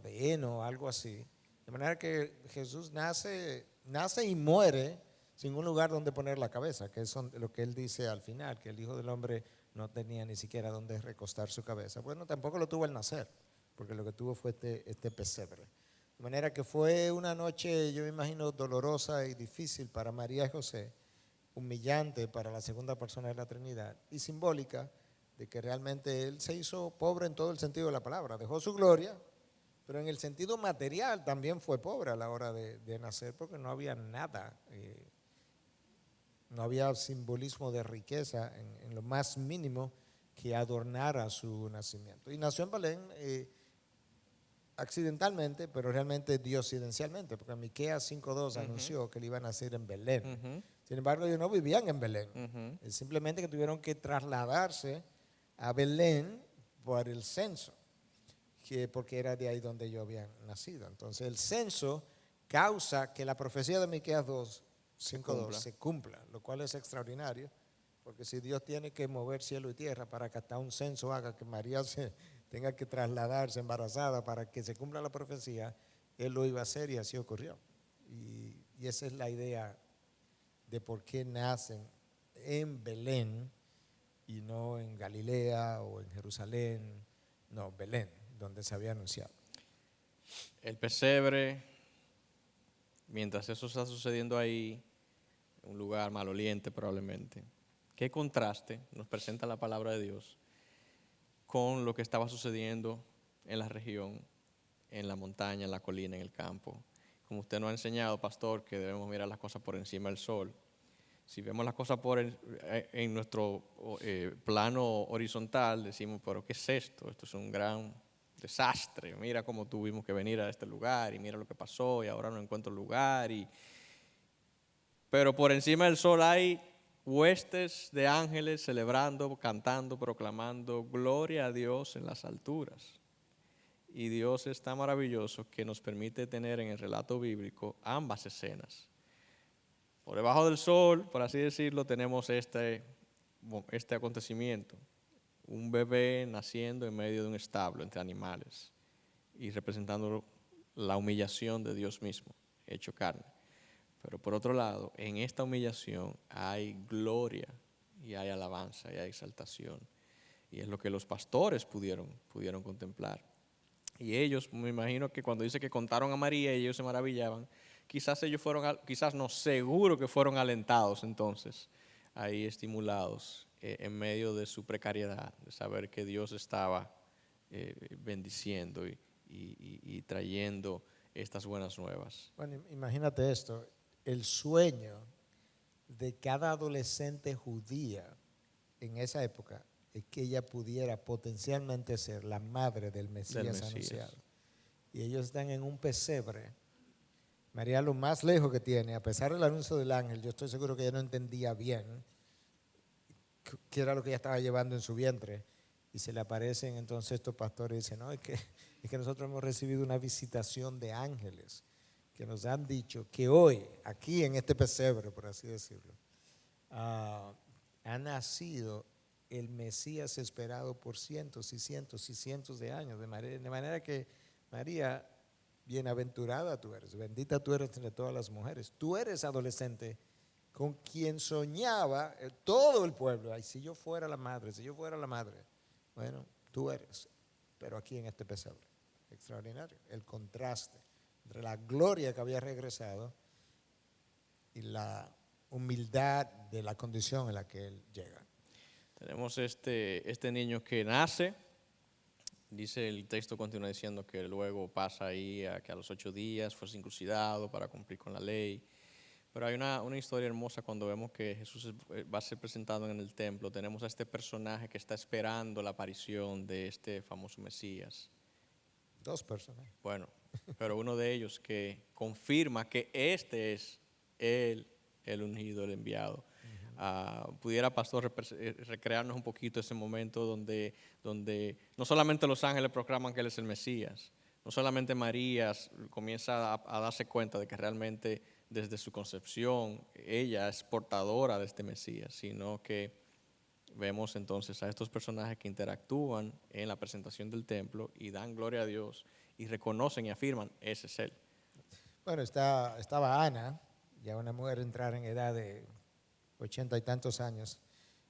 [SPEAKER 2] de heno, algo así. De manera que Jesús nace y muere sin un lugar donde poner la cabeza, que es lo que él dice al final, que el Hijo del Hombre no tenía ni siquiera donde recostar su cabeza. Bueno, tampoco lo tuvo al nacer, porque lo que tuvo fue este pesebre. De manera que fue una noche, yo me imagino, dolorosa y difícil para María y José, humillante para la segunda persona de la Trinidad y simbólica de que realmente él se hizo pobre en todo el sentido de la palabra. Dejó su gloria, pero en el sentido material también fue pobre a la hora de nacer, porque no había nada, no había simbolismo de riqueza en lo más mínimo que adornara su nacimiento. Y nació en Belén accidentalmente, pero realmente diosidencialmente, porque Miqueas 5:2 anunció que él iba a nacer en Belén. Sin embargo, ellos no vivían en Belén, es simplemente que tuvieron que trasladarse a Belén por el censo, porque era de ahí donde ellos habían nacido. Entonces el censo causa que la profecía de Miqueas 5:2 se cumpla, lo cual es extraordinario, porque si Dios tiene que mover cielo y tierra para que hasta un censo haga que María tenga que trasladarse embarazada para que se cumpla la profecía, él lo iba a hacer, y así ocurrió. Y esa es la idea de por qué nacen en Belén y no en Galilea o en Jerusalén, no, Belén, donde se había anunciado.
[SPEAKER 1] El pesebre, mientras eso está sucediendo ahí, un lugar maloliente probablemente. ¿Qué contraste nos presenta la palabra de Dios con lo que estaba sucediendo en la región, en la montaña, en la colina, en el campo? Como usted nos ha enseñado, pastor, que debemos mirar las cosas por encima del sol. Si vemos las cosas en nuestro plano horizontal, decimos, pero ¿qué es esto? Esto es un gran desastre. Mira cómo tuvimos que venir a este lugar, y mira lo que pasó, y ahora no encuentro lugar. Pero por encima del sol hay huestes de ángeles celebrando, cantando, proclamando gloria a Dios en las alturas. Y Dios es tan maravilloso que nos permite tener en el relato bíblico ambas escenas. Por debajo del sol, por así decirlo, tenemos este acontecimiento. Un bebé naciendo en medio de un establo entre animales y representando la humillación de Dios mismo, hecho carne. Pero por otro lado, en esta humillación hay gloria y hay alabanza y hay exaltación. Y es lo que los pastores pudieron contemplar. Y ellos, me imagino que cuando dice que contaron a María y ellos se maravillaban, quizás ellos quizás no, seguro que fueron alentados entonces, ahí estimulados en medio de su precariedad, de saber que Dios estaba bendiciendo y trayendo estas buenas nuevas.
[SPEAKER 2] Bueno, imagínate esto, el sueño de cada adolescente judía en esa época es que ella pudiera potencialmente ser la madre del Mesías anunciado. Y ellos están en un pesebre. María lo más lejos que tiene, a pesar del anuncio del ángel, yo estoy seguro que ella no entendía bien qué era lo que ella estaba llevando en su vientre. Y se le aparecen entonces estos pastores y dicen, no, es que nosotros hemos recibido una visitación de ángeles que nos han dicho que hoy, aquí en este pesebre, por así decirlo, ha nacido el Mesías esperado por cientos y cientos y cientos de años, de manera que María, bienaventurada tú eres, bendita tú eres entre todas las mujeres, tú eres adolescente con quien soñaba todo el pueblo. Ay, si yo fuera la madre, si yo fuera la madre. Bueno, tú eres, pero aquí en este pesebre. Extraordinario, el contraste entre la gloria que había regresado y la humildad de la condición en la que él llega.
[SPEAKER 1] Tenemos este niño que nace, dice el texto, continúa diciendo que luego pasa ahí a que a los 8 días fue circuncidado para cumplir con la ley. Pero hay una historia hermosa cuando vemos que Jesús va a ser presentado en el templo. Tenemos a este personaje que está esperando la aparición de este famoso Mesías.
[SPEAKER 2] 2 personajes.
[SPEAKER 1] Bueno, pero uno de ellos que confirma que este es el ungido, el enviado. Pudiera, pastor, recrearnos un poquito ese momento donde no solamente los ángeles proclaman que él es el Mesías, no solamente María comienza a darse cuenta de que realmente desde su concepción ella es portadora de este Mesías, sino que vemos entonces a estos personajes que interactúan en la presentación del templo y dan gloria a Dios y reconocen y afirman, ese es él.
[SPEAKER 2] Bueno, estaba Ana, ya una mujer entrar en edad de 80 y tantos años,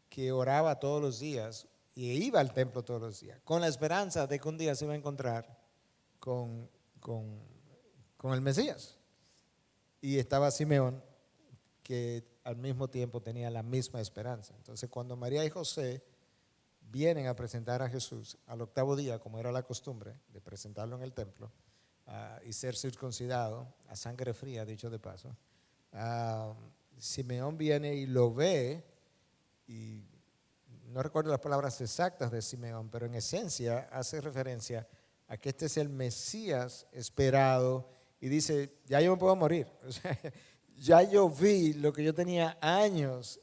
[SPEAKER 2] que oraba todos los días y iba al templo todos los días, con la esperanza de que un día se iba a encontrar con el Mesías. Y estaba Simeón, que al mismo tiempo tenía la misma esperanza. Entonces, cuando María y José vienen a presentar a Jesús al 8º día, como era la costumbre de presentarlo en el templo, y ser circuncidado a sangre fría, dicho de paso, Simeón viene y lo ve, y no recuerdo las palabras exactas de Simeón, pero en esencia hace referencia a que este es el Mesías esperado, y dice, ya yo me puedo morir. O sea, ya yo vi lo que yo tenía años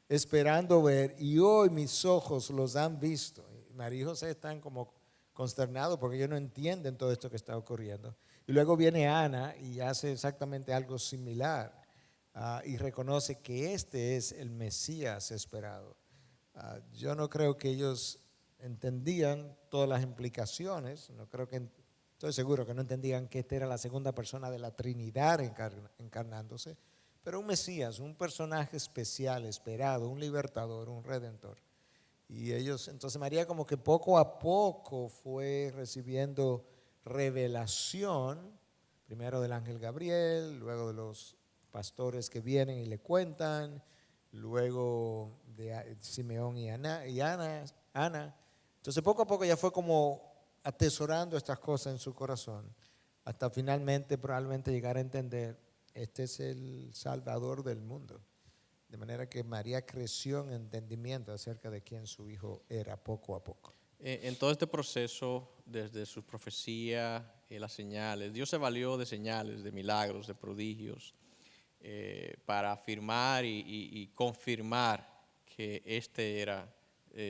[SPEAKER 2] esperando ver y hoy mis ojos los han visto. Y María y José están como consternados porque ellos no entienden todo esto que está ocurriendo. Y luego viene Ana y hace exactamente algo similar y reconoce que este es el Mesías esperado. Yo no creo que ellos entendían todas las implicaciones, estoy seguro que no entendían que esta era la segunda persona de la Trinidad encarnándose, pero un Mesías, un personaje especial, esperado, un libertador, un redentor. Y ellos, entonces María como que poco a poco fue recibiendo revelación, primero del ángel Gabriel, luego de los pastores que vienen y le cuentan, luego de Simeón y Ana. Entonces poco a poco ya fue como atesorando estas cosas en su corazón, hasta finalmente probablemente llegar a entender, este es el Salvador del mundo. De manera que María creció en entendimiento acerca de quién su hijo era poco a poco.
[SPEAKER 1] En todo este proceso, desde su profecía y las señales, Dios se valió de señales, de milagros, de prodigios, para afirmar y confirmar que este era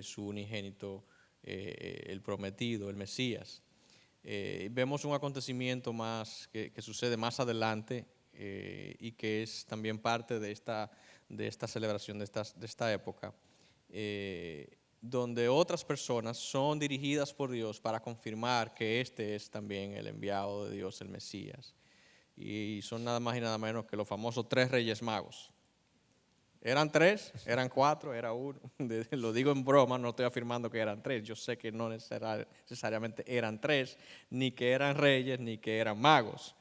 [SPEAKER 1] su unigénito, el prometido, el Mesías. Vemos un acontecimiento más que sucede más adelante y que es también parte de esta celebración, de esta época, donde otras personas son dirigidas por Dios para confirmar que este es también el enviado de Dios, el Mesías. Y son nada más y nada menos que los famosos 3 Reyes Magos. ¿Eran 3? ¿Eran 4? ¿Era 1? Lo digo en broma, no estoy afirmando que eran 3. Yo sé que no necesariamente eran 3, ni que eran reyes, ni que eran magos.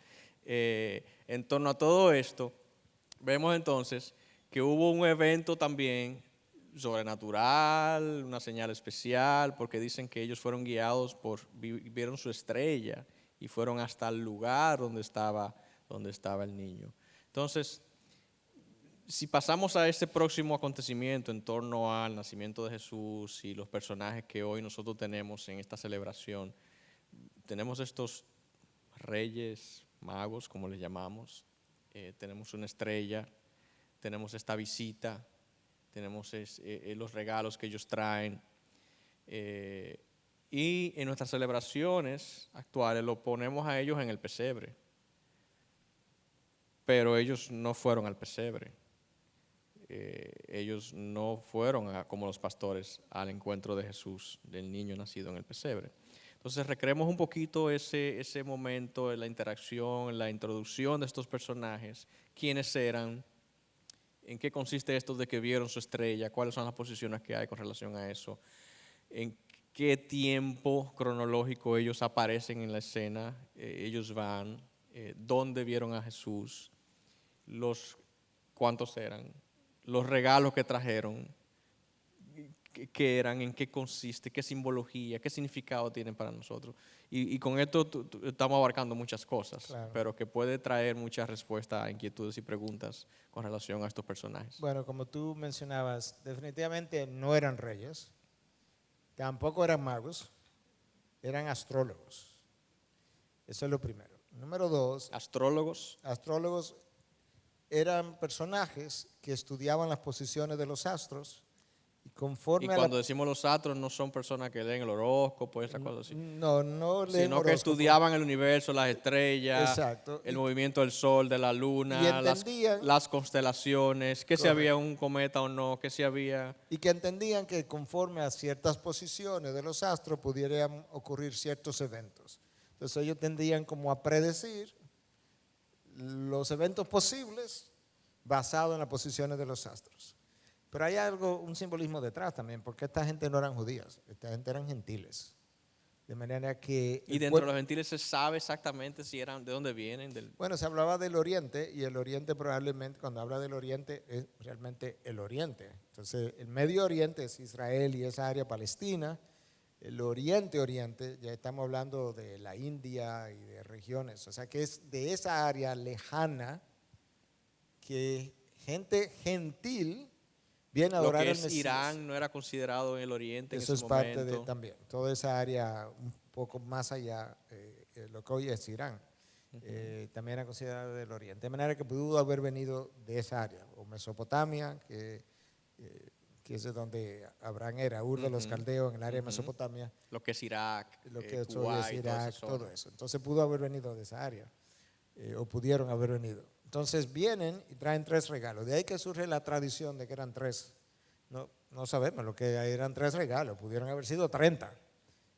[SPEAKER 1] En torno a todo esto, vemos entonces que hubo un evento también sobrenatural, una señal especial, porque dicen que ellos fueron guiados vieron su estrella y fueron hasta el lugar donde estaba el niño. Entonces, Si pasamos a este próximo acontecimiento en torno al nacimiento de Jesús y los personajes que hoy nosotros tenemos en esta celebración, tenemos estos reyes, magos, como les llamamos, tenemos una estrella, tenemos esta visita, tenemos los regalos que ellos traen, y en nuestras celebraciones actuales lo ponemos a ellos en el pesebre, pero ellos no fueron al pesebre. Ellos no fueron como los pastores al encuentro de Jesús, del niño nacido en el pesebre. Entonces recreemos un poquito ese momento, la interacción, la introducción de estos personajes, quiénes eran, en qué consiste esto de que vieron su estrella, cuáles son las posiciones que hay con relación a eso, en qué tiempo cronológico ellos aparecen en la escena, ellos van, dónde vieron a Jesús, cuántos eran, los regalos que trajeron, qué eran, en qué consiste, qué simbología, qué significado tienen para nosotros. Y con esto estamos abarcando muchas cosas,
[SPEAKER 2] Claro.
[SPEAKER 1] pero que puede traer muchas respuestas a inquietudes y preguntas con relación a estos personajes.
[SPEAKER 2] Bueno, como tú mencionabas, definitivamente no eran reyes, tampoco eran magos, eran astrólogos. Eso es lo primero. Número dos,
[SPEAKER 1] Astrólogos.
[SPEAKER 2] astrólogos eran personajes que estudiaban las posiciones de los astros y
[SPEAKER 1] Y
[SPEAKER 2] conforme a
[SPEAKER 1] cuando decimos los astros, no son personas que leen el horóscopo y esas cosas así,
[SPEAKER 2] no leen
[SPEAKER 1] sino que
[SPEAKER 2] horóscopo.
[SPEAKER 1] estudiaban el universo, las estrellas,
[SPEAKER 2] Exacto.
[SPEAKER 1] el movimiento del sol, de la
[SPEAKER 2] Y
[SPEAKER 1] luna,
[SPEAKER 2] entendían,
[SPEAKER 1] las constelaciones, que si
[SPEAKER 2] correcto,
[SPEAKER 1] había un cometa o no, que si había...
[SPEAKER 2] y que entendían que conforme a ciertas posiciones de los astros pudieran ocurrir ciertos eventos. Entonces ellos tendían como a predecir los eventos posibles basados en las posiciones de los astros. Pero hay algo, un simbolismo detrás también, porque esta gente no eran judías, esta gente eran gentiles. De manera que...
[SPEAKER 1] Y dentro de los gentiles se sabe exactamente si eran, de dónde vienen.
[SPEAKER 2] Bueno, se hablaba del Oriente y el Oriente probablemente, cuando habla del Oriente, es realmente el Oriente. Entonces, el Medio Oriente es Israel y esa área Palestina. El Oriente, ya estamos hablando de la India y de regiones. O sea, que es de esa área lejana que gente gentil viene a
[SPEAKER 1] Lo
[SPEAKER 2] adorar
[SPEAKER 1] que
[SPEAKER 2] al
[SPEAKER 1] es
[SPEAKER 2] Mesías.
[SPEAKER 1] Irán no era considerado en el Oriente
[SPEAKER 2] Eso
[SPEAKER 1] en
[SPEAKER 2] es
[SPEAKER 1] ese
[SPEAKER 2] parte
[SPEAKER 1] momento.
[SPEAKER 2] de también, toda esa área un poco más allá, lo que hoy es Irán, también era considerado del Oriente. De manera que pudo haber venido de esa área, o Mesopotamia, que es de donde Abraham era, Ur de los Caldeos, en el área de Mesopotamia,
[SPEAKER 1] Lo que es Irak,
[SPEAKER 2] lo que hoy es
[SPEAKER 1] Kuwait,
[SPEAKER 2] Irak,
[SPEAKER 1] toda esa
[SPEAKER 2] todo
[SPEAKER 1] zona.
[SPEAKER 2] eso. Entonces pudo haber venido de esa área, o pudieron haber venido. Entonces vienen y traen 3 regalos. De ahí que surge la tradición de que eran 3. No sabemos lo que eran 3 regalos, pudieron haber sido 30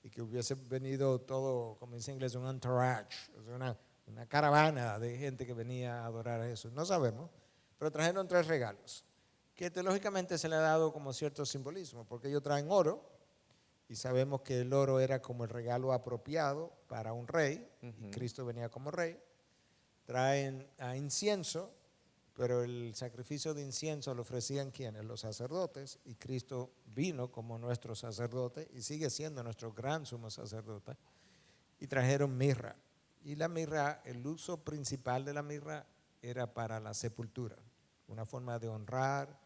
[SPEAKER 2] y que hubiese venido todo, como dice en inglés, un entourage, o sea, una caravana de gente que venía a adorar a Jesús. No sabemos, pero trajeron 3 regalos, que teológicamente se le ha dado como cierto simbolismo, porque ellos traen oro y sabemos que el oro era como el regalo apropiado para un rey, y Cristo venía como rey. Traen a incienso, pero el sacrificio de incienso lo ofrecían ¿quiénes? Los sacerdotes, y Cristo vino como nuestro sacerdote y sigue siendo nuestro gran sumo sacerdote. Y trajeron mirra. Y la mirra, el uso principal de la mirra era para la sepultura, una forma de honrar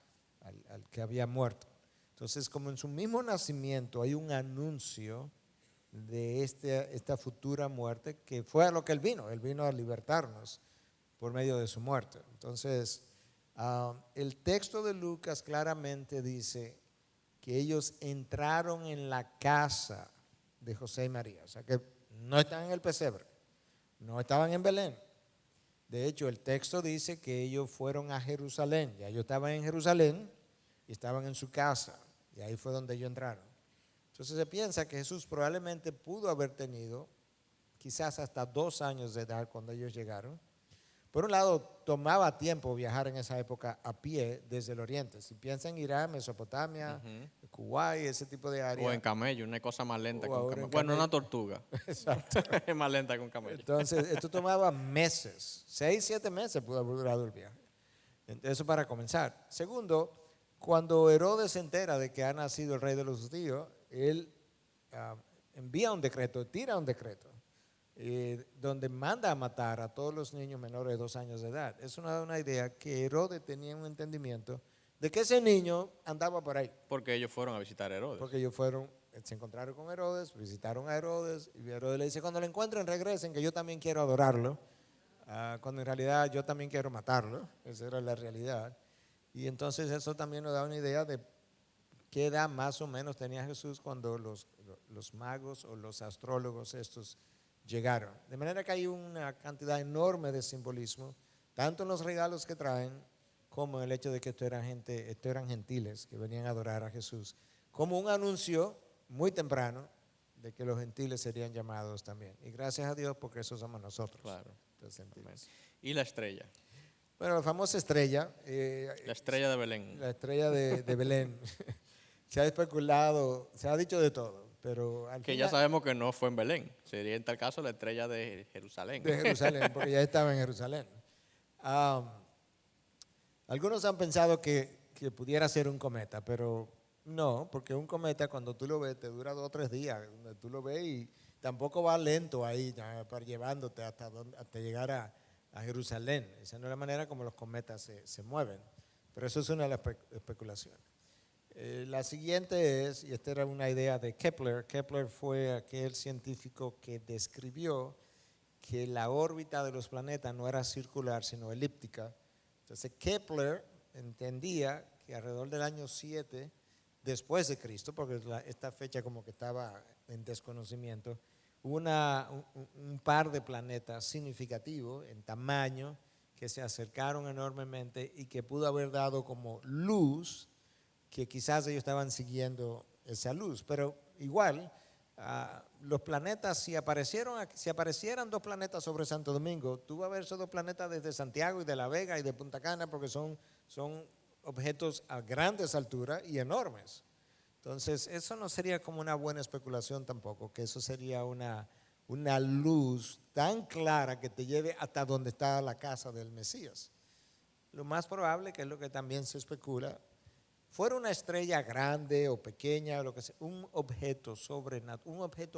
[SPEAKER 2] al que había muerto. Entonces, como en su mismo nacimiento hay un anuncio de esta futura muerte, que fue a lo que él vino a libertarnos por medio de su muerte. Entonces, el texto de Lucas claramente dice que ellos entraron en la casa de José y María, o sea que no están en el pesebre, no estaban en Belén. De hecho, el texto dice que ellos fueron a Jerusalén, ya ellos estaban en Jerusalén y estaban en su casa, y ahí fue donde ellos entraron. Entonces se piensa que Jesús probablemente pudo haber tenido quizás hasta 2 años de edad cuando ellos llegaron. Por un lado, tomaba tiempo viajar en esa época a pie desde el oriente. Si piensan en Irán, Mesopotamia, Kuwait, ese tipo de áreas.
[SPEAKER 1] O en camello, una cosa más lenta
[SPEAKER 2] O
[SPEAKER 1] que un
[SPEAKER 2] ahora
[SPEAKER 1] camello.
[SPEAKER 2] en
[SPEAKER 1] Bueno,
[SPEAKER 2] camello.
[SPEAKER 1] una tortuga.
[SPEAKER 2] Exacto.
[SPEAKER 1] Es más lenta que un camello.
[SPEAKER 2] Entonces, esto tomaba meses, 6, 7 meses pudo haber durado el viaje. Eso para comenzar. Segundo, cuando Herodes se entera de que ha nacido el rey de los judíos, él envía un decreto, tira un decreto, donde manda a matar a todos los niños menores de 2 años de edad. Eso nos da una idea que Herodes tenía un entendimiento de que ese niño andaba por ahí.
[SPEAKER 1] Porque ellos fueron a visitar a Herodes.
[SPEAKER 2] Porque ellos se encontraron con Herodes, visitaron a Herodes, y Herodes le dice, cuando lo encuentren regresen, que yo también quiero adorarlo, cuando en realidad yo también quiero matarlo. Esa era la realidad. Y entonces eso también nos da una idea de qué edad más o menos tenía Jesús cuando los magos o los astrólogos estos llegaron. De manera que hay una cantidad enorme de simbolismo, tanto en los regalos que traen, como en el hecho de que estos eran gentiles que venían a adorar a Jesús, como un anuncio muy temprano de que los gentiles serían llamados también. Y gracias a Dios porque eso somos nosotros.
[SPEAKER 1] Claro.
[SPEAKER 2] Entonces,
[SPEAKER 1] ¿Y la estrella?
[SPEAKER 2] bueno, la famosa estrella.
[SPEAKER 1] La estrella de Belén.
[SPEAKER 2] La estrella de Belén. Se ha especulado, se ha dicho de todo, pero al
[SPEAKER 1] Que
[SPEAKER 2] final,
[SPEAKER 1] ya sabemos que no fue en Belén. Sería en tal caso la estrella de Jerusalén.
[SPEAKER 2] de Jerusalén, porque ya estaba en Jerusalén. Algunos han pensado que pudiera ser un cometa, pero no, porque un cometa cuando tú lo ves te dura 2 o 3 días, donde tú lo ves y tampoco va lento ahí para llevándote hasta llegar a Jerusalén. Esa no es la manera como los cometas se mueven, pero eso es una de las especulaciones. La siguiente es, y esta era una idea de Kepler. Kepler fue aquel científico que describió que la órbita de los planetas no era circular, sino elíptica. Entonces Kepler entendía que alrededor del año 7 después de Cristo, porque esta fecha como que estaba en desconocimiento, hubo un par de planetas significativos en tamaño que se acercaron enormemente y que pudo haber dado como luz, que quizás ellos estaban siguiendo esa luz, pero igual los planetas, si aparecieran 2 planetas sobre Santo Domingo, tú vas a ver esos 2 planetas desde Santiago y de La Vega y de Punta Cana, porque son objetos a grandes alturas y enormes. Entonces, eso no sería como una buena especulación tampoco, que eso sería una luz tan clara que te lleve hasta donde está la casa del Mesías. Lo más probable, que es lo que también se especula, fuera una estrella grande o pequeña, lo que sea, un objeto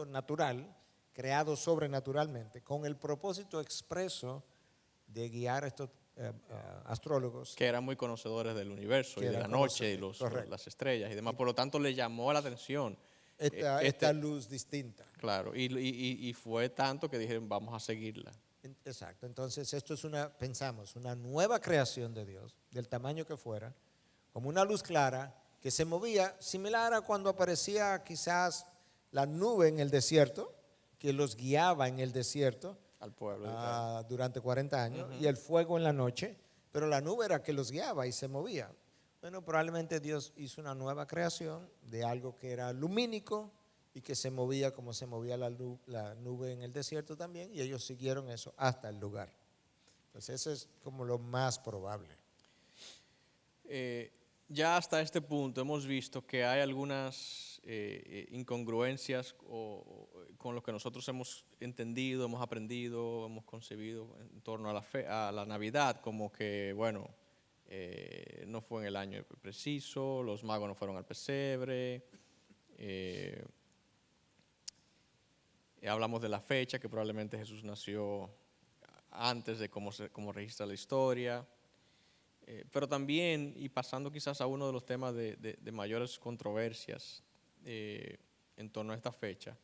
[SPEAKER 2] natural, creado sobrenaturalmente, con el propósito expreso de guiar a estos astrólogos.
[SPEAKER 1] Que eran muy conocedores del universo y de la noche y las estrellas y demás. Por lo tanto, le llamó la atención
[SPEAKER 2] esta luz distinta.
[SPEAKER 1] Claro, y fue tanto que dijeron, vamos a seguirla.
[SPEAKER 2] Exacto. Entonces, esto es pensamos, una nueva creación de Dios, del tamaño que fuera, como una luz clara que se movía, similar a cuando aparecía quizás la nube en el desierto, que los guiaba en el desierto
[SPEAKER 1] Al pueblo.
[SPEAKER 2] durante 40 años, y el fuego en la noche, pero la nube era que los guiaba y se movía. Bueno, probablemente Dios hizo una nueva creación de algo que era lumínico y que se movía como se movía la nube en el desierto también, y ellos siguieron eso hasta el lugar. Entonces, eso es como lo más probable.
[SPEAKER 1] Ya hasta este punto hemos visto que hay algunas incongruencias con lo que nosotros hemos entendido, hemos aprendido, hemos concebido en torno a la Navidad, como que, bueno, no fue en el año preciso, los magos no fueron al pesebre, hablamos de la fecha, que probablemente Jesús nació antes de cómo registra la historia. Pero también, y pasando quizás a uno de los temas de mayores controversias en torno a esta fecha,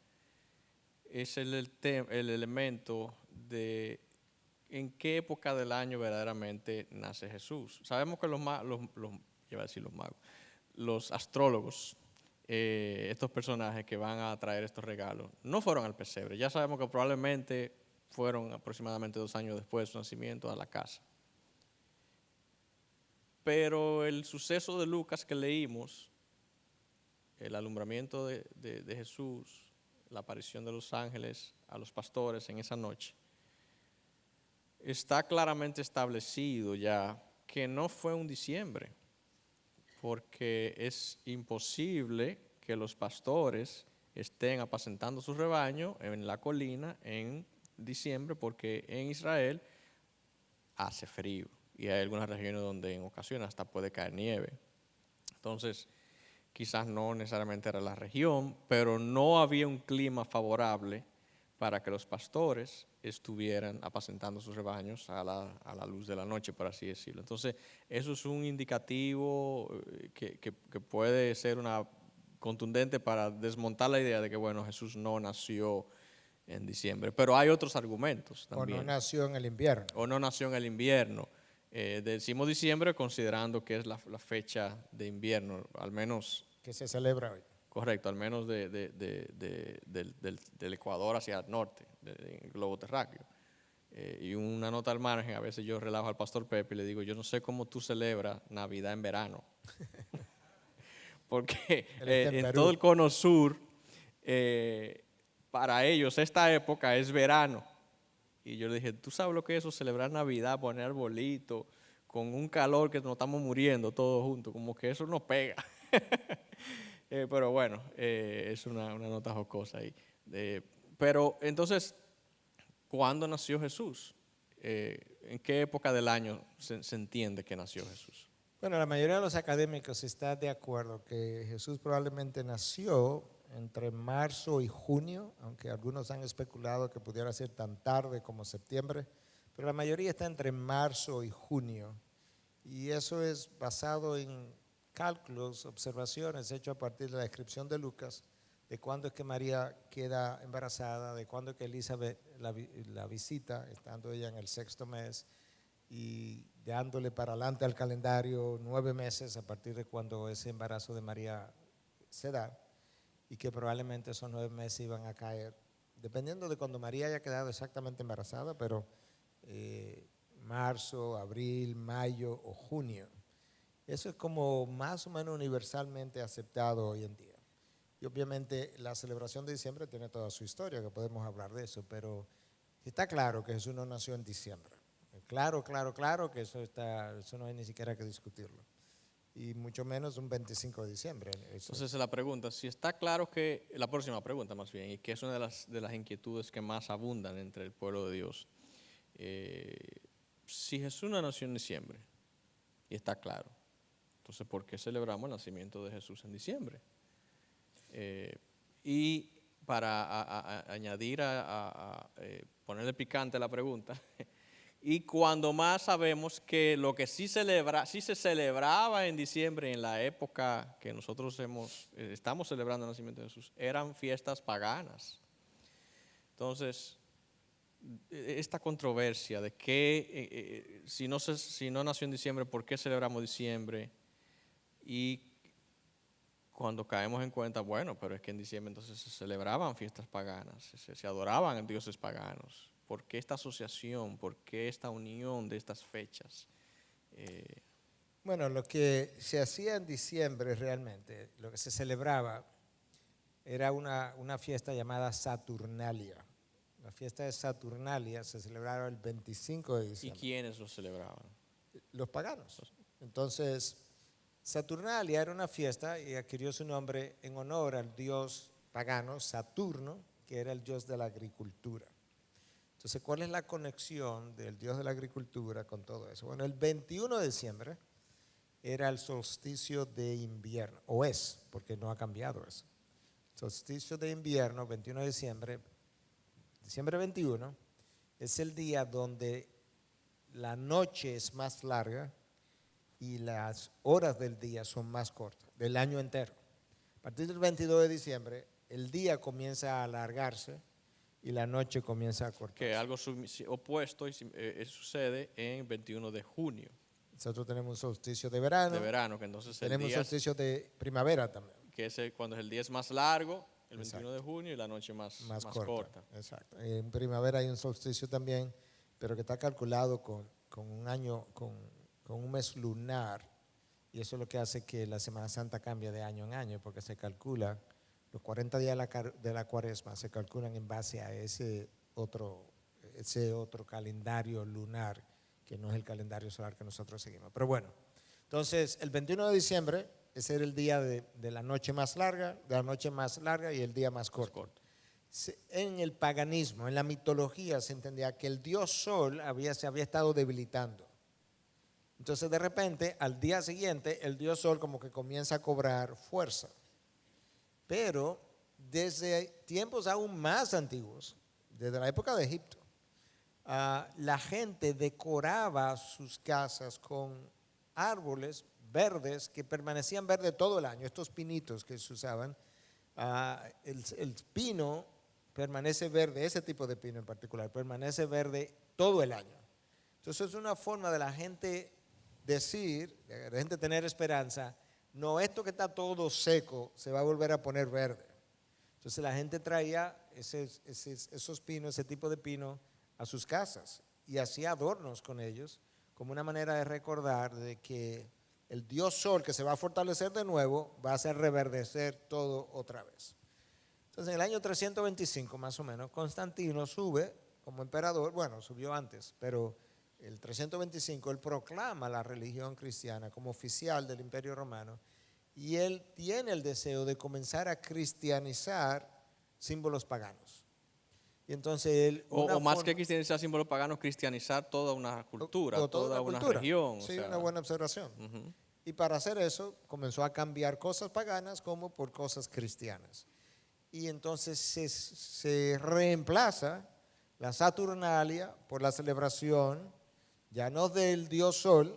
[SPEAKER 1] es el elemento de en qué época del año verdaderamente nace Jesús. Sabemos que los astrólogos, estos personajes que van a traer estos regalos, no fueron al pesebre. Ya sabemos que probablemente fueron aproximadamente 2 años después de su nacimiento a la casa. Pero el suceso de Lucas que leímos, el alumbramiento de Jesús, la aparición de los ángeles a los pastores en esa noche, está claramente establecido ya que no fue un diciembre, porque es imposible que los pastores estén apacentando su rebaño en la colina en diciembre, porque en Israel hace frío. Y hay algunas regiones donde en ocasiones hasta puede caer nieve. Entonces, quizás no necesariamente era la región, pero no había un clima favorable para que los pastores estuvieran apacentando sus rebaños a la luz de la noche, por así decirlo. Entonces, eso es un indicativo que puede ser una contundente para desmontar la idea de que, bueno, Jesús no nació en diciembre. Pero hay otros argumentos también.
[SPEAKER 2] O no nació en el invierno.
[SPEAKER 1] O no nació en el invierno. Decimos diciembre considerando que es la fecha de invierno, al menos.
[SPEAKER 2] Que se celebra hoy.
[SPEAKER 1] Correcto, al menos del Ecuador hacia el norte, del globo terráqueo. Y una nota al margen, a veces yo relajo al pastor Pepe y le digo, yo no sé cómo tú celebras Navidad en verano. Porque en todo el cono sur, para ellos esta época es verano. Y yo le dije, ¿tú sabes lo que es eso? Celebrar Navidad, poner arbolito, con un calor que nos estamos muriendo todos juntos, como que eso no pega. Pero bueno, es una nota jocosa ahí. Pero entonces, ¿cuándo nació Jesús? ¿En qué época del año se entiende que nació Jesús?
[SPEAKER 2] Bueno, la mayoría de los académicos está de acuerdo que Jesús probablemente nació entre marzo y junio, aunque algunos han especulado que pudiera ser tan tarde como septiembre, pero la mayoría está entre marzo y junio. Y eso es basado en cálculos, observaciones hechas a partir de la descripción de Lucas, de cuándo es que María queda embarazada, de cuándo es que Elizabeth la visita, estando ella en el 6º mes, y dándole para adelante al calendario 9 meses a partir de cuando ese embarazo de María se da, y que probablemente esos 9 meses iban a caer, dependiendo de cuando María haya quedado exactamente embarazada, pero marzo, abril, mayo o junio. Eso es como más o menos universalmente aceptado hoy en día. Y obviamente la celebración de diciembre tiene toda su historia, que podemos hablar de eso, pero está claro que Jesús no nació en diciembre. Claro que eso no hay ni siquiera que discutirlo. Y mucho menos un 25 de diciembre.
[SPEAKER 1] Entonces la pregunta, si está claro que, la próxima pregunta más bien, y que es una de las inquietudes que más abundan entre el pueblo de Dios. Si Jesús no nació en diciembre, y está claro, entonces ¿por qué celebramos el nacimiento de Jesús en diciembre? Y para añadir, ponerle picante a la pregunta, y cuando más sabemos que lo que sí se celebraba en diciembre, en la época que nosotros estamos celebrando el nacimiento de Jesús, eran fiestas paganas. Entonces, esta controversia de que si no nació en diciembre, ¿por qué celebramos diciembre? Y cuando caemos en cuenta, bueno, pero es que en diciembre entonces se celebraban fiestas paganas, se adoraban a dioses paganos. ¿Por qué esta asociación? ¿Por qué esta unión de estas fechas?
[SPEAKER 2] Bueno, lo que se hacía en diciembre realmente, lo que se celebraba, era una fiesta llamada Saturnalia. La fiesta de Saturnalia se celebraba el 25 de diciembre.
[SPEAKER 1] ¿Y quiénes lo celebraban?
[SPEAKER 2] Los paganos. Entonces, Saturnalia era una fiesta y adquirió su nombre en honor al dios pagano Saturno, que era el dios de la agricultura. Entonces, ¿cuál es la conexión del dios de la agricultura con todo eso? Bueno, el 21 de diciembre era el solsticio de invierno, o es, porque no ha cambiado eso. Solsticio de invierno, 21 de diciembre 21, es el día donde la noche es más larga y las horas del día son más cortas, del año entero. A partir del 22 de diciembre, el día comienza a alargarse y la noche comienza a cortarse.
[SPEAKER 1] Que algo opuesto sucede en 21 de junio.
[SPEAKER 2] Nosotros tenemos un solsticio de verano.
[SPEAKER 1] De verano, que entonces
[SPEAKER 2] tenemos un solsticio de primavera también.
[SPEAKER 1] Que es cuando el día es más largo, el 21 de junio, y la noche más corta.
[SPEAKER 2] Exacto. En primavera hay un solsticio también, pero que está calculado con un año, con un mes lunar, y eso es lo que hace que la Semana Santa cambie de año en año, porque se calcula, los 40 días de la cuaresma se calculan en base a ese otro calendario lunar, que no es el calendario solar que nosotros seguimos. Pero bueno, entonces el 21 de diciembre, ese era el día de la noche más larga, y el día más corto. En el paganismo, en la mitología, se entendía que el dios Sol se había estado debilitando. Entonces, de repente, al día siguiente, el dios Sol como que comienza a cobrar fuerza. Pero desde tiempos aún más antiguos, desde la época de Egipto, la gente decoraba sus casas con árboles verdes que permanecían verdes todo el año, estos pinitos que se usaban. El pino permanece verde, ese tipo de pino en particular, permanece verde todo el año. Entonces es una forma de la gente decir, de la gente tener esperanza, no, esto que está todo seco se va a volver a poner verde. Entonces la gente traía esos pinos, ese tipo de pino a sus casas y hacía adornos con ellos como una manera de recordar de que el Dios Sol, que se va a fortalecer de nuevo, va a hacer reverdecer todo otra vez. Entonces en el año 325 más o menos, Constantino sube como emperador, bueno, subió antes, pero el 325 él proclama la religión cristiana como oficial del Imperio Romano y él tiene el deseo de comenzar a cristianizar símbolos paganos. Y entonces él,
[SPEAKER 1] o más que cristianizar símbolos paganos, cristianizar toda una cultura, toda una
[SPEAKER 2] cultura.
[SPEAKER 1] región.
[SPEAKER 2] Sí, una buena observación. Y para hacer eso comenzó a cambiar cosas paganas como por cosas cristianas. Y entonces se reemplaza la Saturnalia por la celebración ya no del Dios Sol,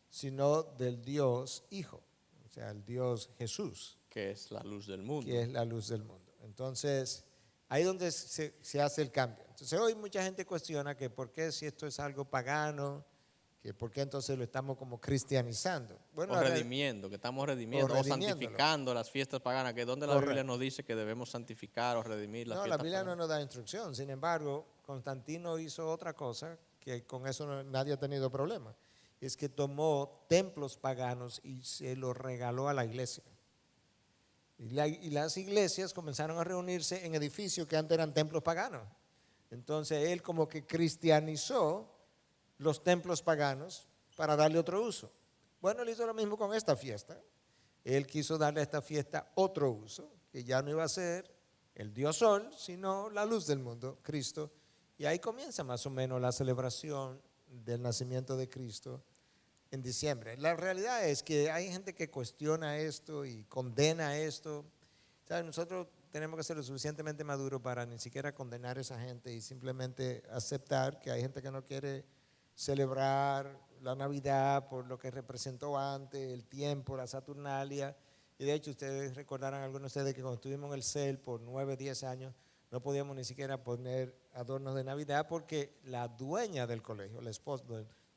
[SPEAKER 2] sino del Dios Hijo, o sea, el Dios Jesús.
[SPEAKER 1] Que es la luz del mundo.
[SPEAKER 2] Que es la luz del mundo. Entonces, ahí es donde se hace el cambio. Entonces, hoy mucha gente cuestiona que por qué si esto es algo pagano, que por qué entonces lo estamos como cristianizando. Bueno,
[SPEAKER 1] o redimiendo, que estamos redimiendo, o santificando las fiestas paganas, que es donde la Biblia nos dice que debemos santificar o redimir las fiestas paganas.
[SPEAKER 2] No, la Biblia no nos da instrucción. Sin embargo, Constantino hizo otra cosa que con eso nadie ha tenido problema. Es que tomó templos paganos y se los regaló a la iglesia. Y las iglesias comenzaron a reunirse en edificios que antes eran templos paganos. Entonces él como que cristianizó los templos paganos para darle otro uso. Bueno, él hizo lo mismo con esta fiesta. Él quiso darle a esta fiesta otro uso, que ya no iba a ser el Dios Sol, sino la luz del mundo, Cristo. Y ahí comienza más o menos la celebración del nacimiento de Cristo en diciembre. La realidad es que hay gente que cuestiona esto y condena esto. ¿Sabe? Nosotros tenemos que ser lo suficientemente maduros para ni siquiera condenar a esa gente y simplemente aceptar que hay gente que no quiere celebrar la Navidad por lo que representó antes, el tiempo, la Saturnalia. Y de hecho, ustedes recordarán, algunos de ustedes, que cuando estuvimos en el CEL por 9, 10 años, no podíamos ni siquiera poner adornos de Navidad porque la dueña del colegio, la esposa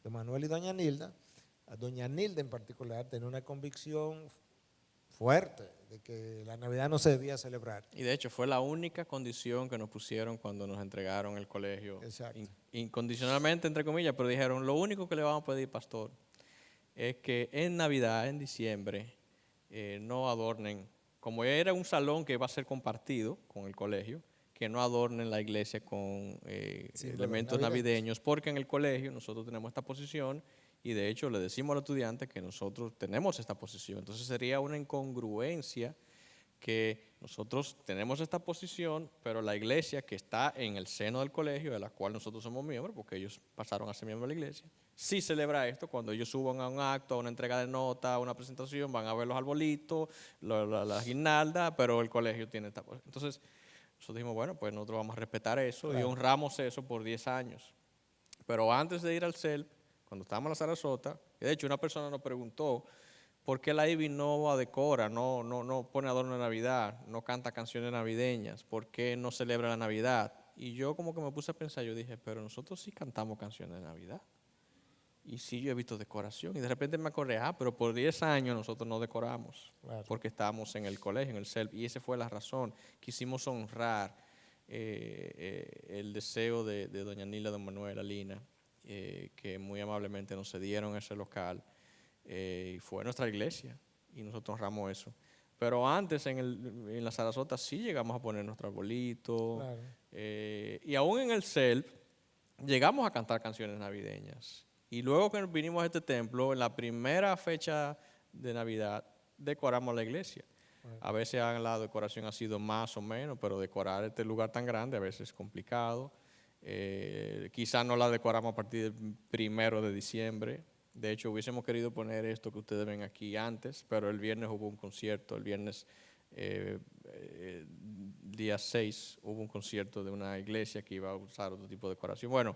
[SPEAKER 2] de Manuel y doña Nilda, a doña Nilda en particular, tenía una convicción fuerte de que la Navidad no se debía celebrar.
[SPEAKER 1] Y de hecho fue la única condición que nos pusieron cuando nos entregaron el colegio. Incondicionalmente, entre comillas, pero dijeron, lo único que le vamos a pedir, pastor, es que en Navidad, en diciembre, no adornen, como era un salón que iba a ser compartido con el colegio, que no adornen la iglesia con elementos navideños, porque en el colegio nosotros tenemos esta posición y de hecho le decimos a los estudiantes que nosotros tenemos esta posición. Entonces sería una incongruencia que nosotros tenemos esta posición, pero la iglesia que está en el seno del colegio, de la cual nosotros somos miembros, porque ellos pasaron a ser miembros de la iglesia, sí celebra esto. Cuando ellos suban a un acto, a una entrega de nota, a una presentación, van a ver los arbolitos, la guirnalda, pero el colegio tiene esta posición. Entonces nosotros dijimos, bueno, pues nosotros vamos a respetar eso y honramos eso por 10 años. Pero antes de ir al CELP, cuando estábamos en la Sarasota, que de hecho una persona nos preguntó por qué la IBI no decora, no pone adorno de Navidad, no canta canciones navideñas, por qué no celebra la Navidad. Y yo como que me puse a pensar, yo dije, pero nosotros sí cantamos canciones de Navidad. Y sí, yo he visto decoración. Y de repente me acordé, pero por 10 años nosotros no decoramos, porque estábamos en el colegio, en el CELP, y esa fue la razón. Quisimos honrar el deseo de doña Nila, don Manuel, Alina, que muy amablemente nos cedieron ese local, y fue nuestra iglesia, y nosotros honramos eso. Pero antes en la Sarasota sí llegamos a poner nuestro arbolito, y aún en el CELP llegamos a cantar canciones navideñas. Y luego que vinimos a este templo, en la primera fecha de Navidad, decoramos la iglesia. A veces la decoración ha sido más o menos, pero decorar este lugar tan grande a veces es complicado. Quizás no la decoramos a partir del 1 de diciembre. De hecho, hubiésemos querido poner esto que ustedes ven aquí antes, pero el viernes hubo un concierto, el viernes día 6 hubo un concierto de una iglesia que iba a usar otro tipo de decoración. Bueno,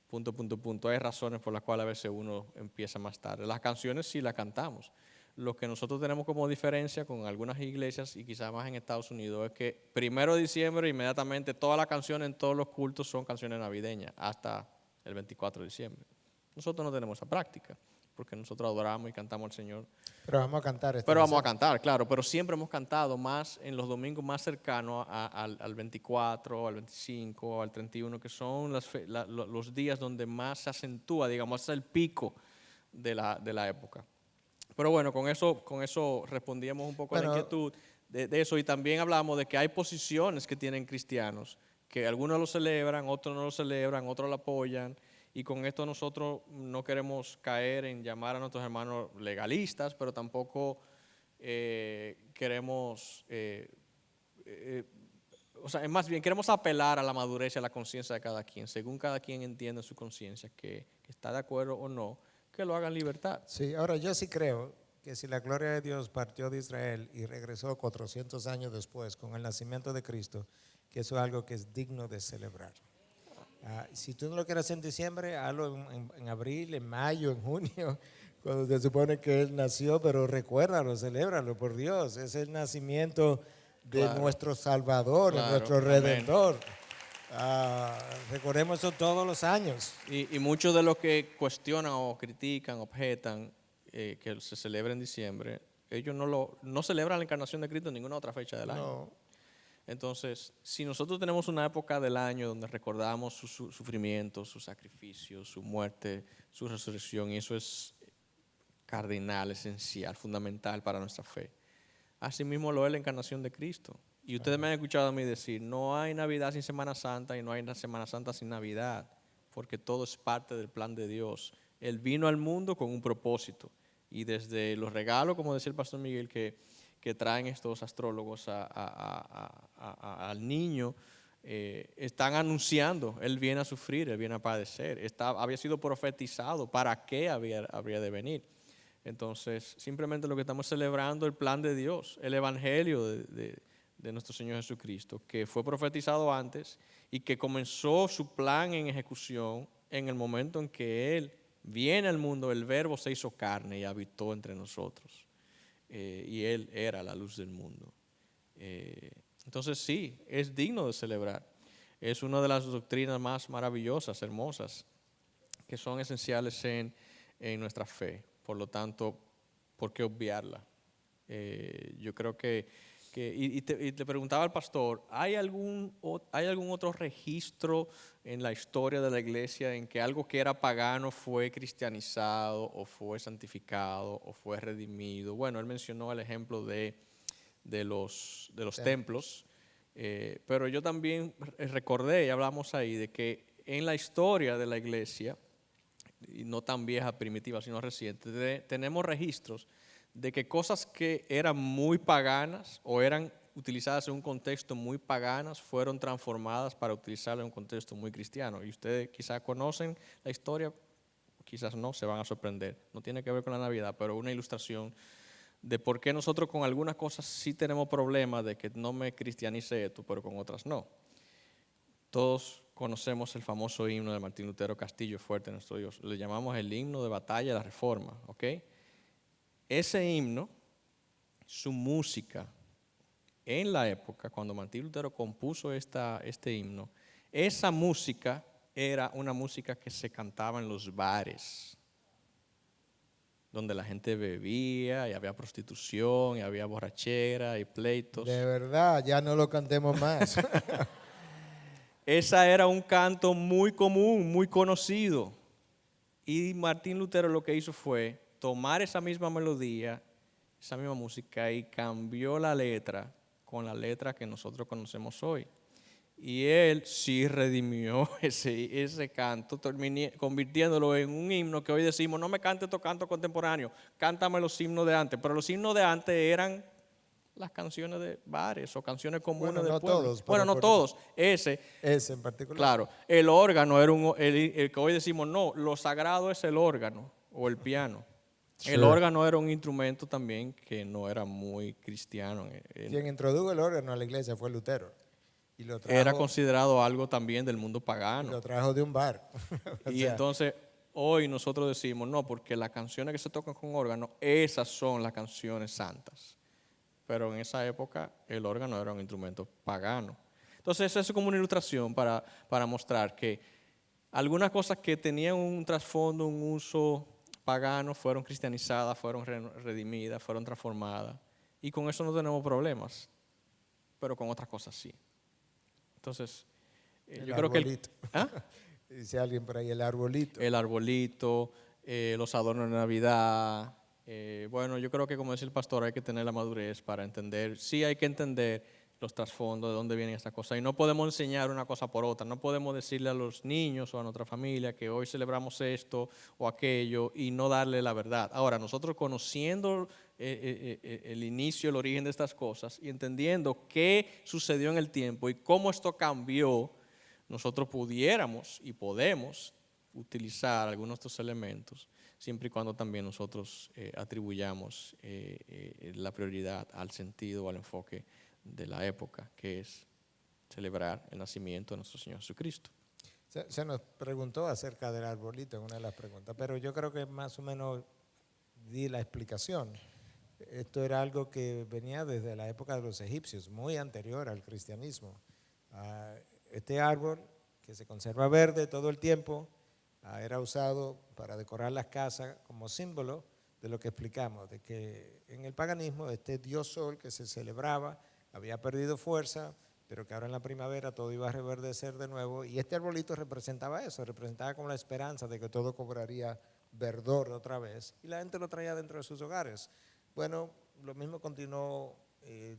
[SPEAKER 1] punto. Hay razones por las cuales a veces uno empieza más tarde. Las canciones sí las cantamos. Lo que nosotros tenemos como diferencia con algunas iglesias y quizás más en Estados Unidos es que 1 de diciembre inmediatamente todas las canciones en todos los cultos son canciones navideñas hasta el 24 de diciembre. Nosotros no tenemos esa práctica porque nosotros adoramos y cantamos al Señor.
[SPEAKER 2] Pero vamos a cantar.
[SPEAKER 1] Pero vamos a cantar, claro, pero siempre hemos cantado más en los domingos más cercanos al 24, al 25, al 31, que son los días donde más se acentúa, digamos, es el pico de la época. Pero bueno, con eso respondíamos un poco a la inquietud de eso, y también hablamos de que hay posiciones que tienen cristianos, que algunos lo celebran, otros no lo celebran, otros lo apoyan. Y con esto nosotros no queremos caer en llamar a nuestros hermanos legalistas, pero tampoco queremos, o sea, más bien queremos apelar a la madurez y a la conciencia de cada quien, según cada quien entienda su conciencia, que está de acuerdo o no, que lo haga en libertad.
[SPEAKER 2] Sí, ahora yo sí creo que si la gloria de Dios partió de Israel y regresó 400 años después con el nacimiento de Cristo, que eso es algo que es digno de celebrar. Si tú no lo quieres en diciembre, hazlo en abril, en mayo, en junio, cuando se supone que Él nació, pero recuérdalo, celébralo, por Dios. Es el nacimiento de nuestro Salvador, de nuestro Redentor. Recordemos eso todos los años.
[SPEAKER 1] Y muchos de los que cuestionan o critican, objetan que se celebra en diciembre, ellos no celebran la encarnación de Cristo en ninguna otra fecha del año.
[SPEAKER 2] No.
[SPEAKER 1] Entonces, si nosotros tenemos una época del año donde recordamos su sufrimiento, su sacrificio, su muerte, su resurrección, y eso es cardinal, esencial, fundamental para nuestra fe. Asimismo lo es la encarnación de Cristo. Y ustedes me han escuchado a mí decir, no hay Navidad sin Semana Santa y no hay Semana Santa sin Navidad, porque todo es parte del plan de Dios. Él vino al mundo con un propósito. Y desde los regalos, como decía el pastor Miguel, que traen estos astrólogos al niño, están anunciando, Él viene a sufrir, Él viene a padecer, había sido profetizado, ¿para qué habría de venir? Entonces, simplemente lo que estamos celebrando es el plan de Dios, el evangelio de nuestro Señor Jesucristo, que fue profetizado antes y que comenzó su plan en ejecución en el momento en que Él viene al mundo, el Verbo se hizo carne y habitó entre nosotros. Y Él era la luz del mundo. Entonces sí, es digno de celebrar. Es una de las doctrinas más maravillosas, hermosas, que son esenciales en nuestra fe. Por lo tanto, ¿por qué obviarla? Yo creo y te preguntaba al pastor, ¿hay algún otro registro en la historia de la iglesia en que algo que era pagano fue cristianizado o fue santificado o fue redimido? Bueno, él mencionó el ejemplo de los templos, pero yo también recordé y hablamos ahí de que en la historia de la iglesia, y no tan vieja, primitiva, sino reciente, tenemos registros de que cosas que eran muy paganas o eran utilizadas en un contexto muy paganas fueron transformadas para utilizarlas en un contexto muy cristiano. Y ustedes quizás conocen la historia, quizás no, se van a sorprender. No tiene que ver con la Navidad, pero una ilustración de por qué nosotros con algunas cosas sí tenemos problemas de que no me cristianice esto, pero con otras no. Todos conocemos el famoso himno de Martín Lutero Castillo, Fuerte Nuestro Dios. Le llamamos el himno de batalla de la Reforma, ¿ok? Ese himno, su música, en la época, cuando Martín Lutero compuso este himno, esa música era una música que se cantaba en los bares, donde la gente bebía y había prostitución y había borrachera y pleitos.
[SPEAKER 2] De verdad, ya no lo cantemos más.
[SPEAKER 1] Esa era un canto muy común, muy conocido. Y Martín Lutero lo que hizo fue tomar esa misma melodía, esa misma música, y cambió la letra con la letra que nosotros conocemos hoy. Y él sí redimió ese canto, convirtiéndolo en un himno que hoy decimos, no me cantes estos cantos contemporáneos, cántame los himnos de antes. Pero los himnos de antes eran las canciones de bares o canciones comunes del pueblo.
[SPEAKER 2] Todos,
[SPEAKER 1] bueno, no todos, ese
[SPEAKER 2] en particular.
[SPEAKER 1] Claro, el órgano era el que hoy decimos, no, lo sagrado es el órgano o el piano. El
[SPEAKER 2] Sure.
[SPEAKER 1] órgano era un instrumento también que no era muy cristiano.
[SPEAKER 2] Quien introdujo el órgano a la iglesia fue Lutero y
[SPEAKER 1] Era considerado algo también del mundo pagano.
[SPEAKER 2] lo trajo de un bar. O
[SPEAKER 1] Y
[SPEAKER 2] sea,
[SPEAKER 1] entonces hoy nosotros decimos, no, porque las canciones que se tocan con órgano, esas son las canciones santas. Pero en esa época el órgano era un instrumento pagano. Entonces eso es como una ilustración para mostrar que algunas cosas que tenían un trasfondo, un uso pagano, fueron cristianizadas, fueron redimidas, fueron transformadas. Y con eso no tenemos problemas, pero con otras cosas sí. Entonces,
[SPEAKER 2] el
[SPEAKER 1] yo creo que
[SPEAKER 2] arbolito.
[SPEAKER 1] ¿ah?
[SPEAKER 2] Dice alguien por ahí, el arbolito.
[SPEAKER 1] El arbolito, los adornos de Navidad. Bueno, yo creo que como decía el pastor, hay que tener la madurez para entender. Sí hay que entender los trasfondos, de dónde vienen estas cosas. Y no podemos enseñar una cosa por otra. No podemos decirle a los niños o a nuestra familia que hoy celebramos esto o aquello y no darle la verdad. Ahora, nosotros conociendo el inicio, el origen de estas cosas y entendiendo qué sucedió en el tiempo y cómo esto cambió, nosotros pudiéramos y podemos utilizar algunos de estos elementos, siempre y cuando también nosotros atribuyamos la prioridad al sentido o al enfoque de la época, que es celebrar el nacimiento de nuestro Señor Jesucristo.
[SPEAKER 2] Se nos preguntó acerca del arbolito en una de las preguntas, pero yo creo que más o menos di la explicación. Esto era algo que venía desde la época de los egipcios, muy anterior al cristianismo. Este árbol, que se conserva verde todo el tiempo, era usado para decorar las casas como símbolo de lo que explicamos, de que en el paganismo este dios sol que se celebraba había perdido fuerza, pero que ahora en la primavera todo iba a reverdecer de nuevo, y este arbolito representaba eso, representaba como la esperanza de que todo cobraría verdor otra vez, y la gente lo traía dentro de sus hogares. Bueno, lo mismo continuó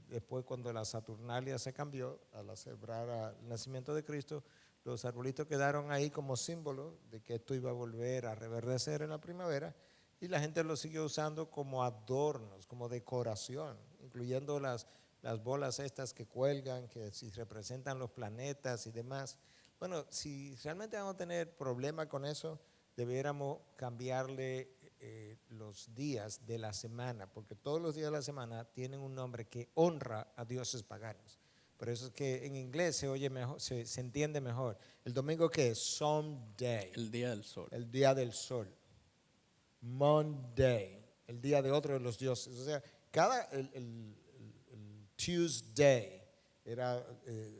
[SPEAKER 2] después cuando la Saturnalia se cambió, al celebrar el nacimiento de Cristo, los arbolitos quedaron ahí como símbolo de que esto iba a volver a reverdecer en la primavera, y la gente lo siguió usando como adornos, como decoración, incluyendo las bolas estas que cuelgan, que si representan los planetas y demás. Bueno, si realmente vamos a tener problema con eso, debiéramos cambiarle los días de la semana, porque todos los días de la semana tienen un nombre que honra a dioses paganos. Por eso es que en inglés se oye mejor, se entiende mejor. El domingo, ¿qué es? Sunday.
[SPEAKER 1] El día del sol.
[SPEAKER 2] El día del sol. Monday, el día de otro de los dioses. O sea, el Tuesday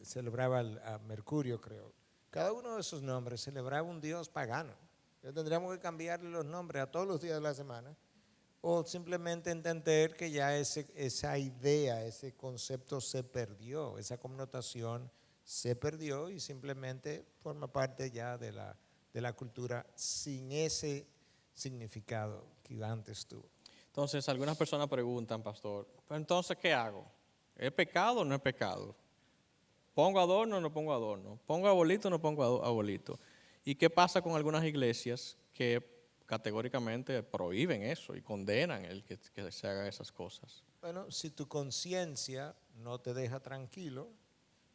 [SPEAKER 2] celebraba a Mercurio, creo. Cada uno de esos nombres celebraba un dios pagano. Entonces tendríamos que cambiarle los nombres a todos los días de la semana, o simplemente entender que ya esa idea, ese concepto se perdió, esa connotación se perdió y simplemente forma parte ya de la cultura sin ese significado que antes tuvo.
[SPEAKER 1] Entonces, algunas personas preguntan, pastor, ¿pero entonces qué hago? ¿Es pecado o no es pecado? ¿Pongo adorno o no pongo adorno? ¿Pongo abuelito o no pongo abuelito? ¿Y qué pasa con algunas iglesias que categóricamente prohíben eso y condenan el que se hagan esas cosas?
[SPEAKER 2] Bueno, si tu conciencia no te deja tranquilo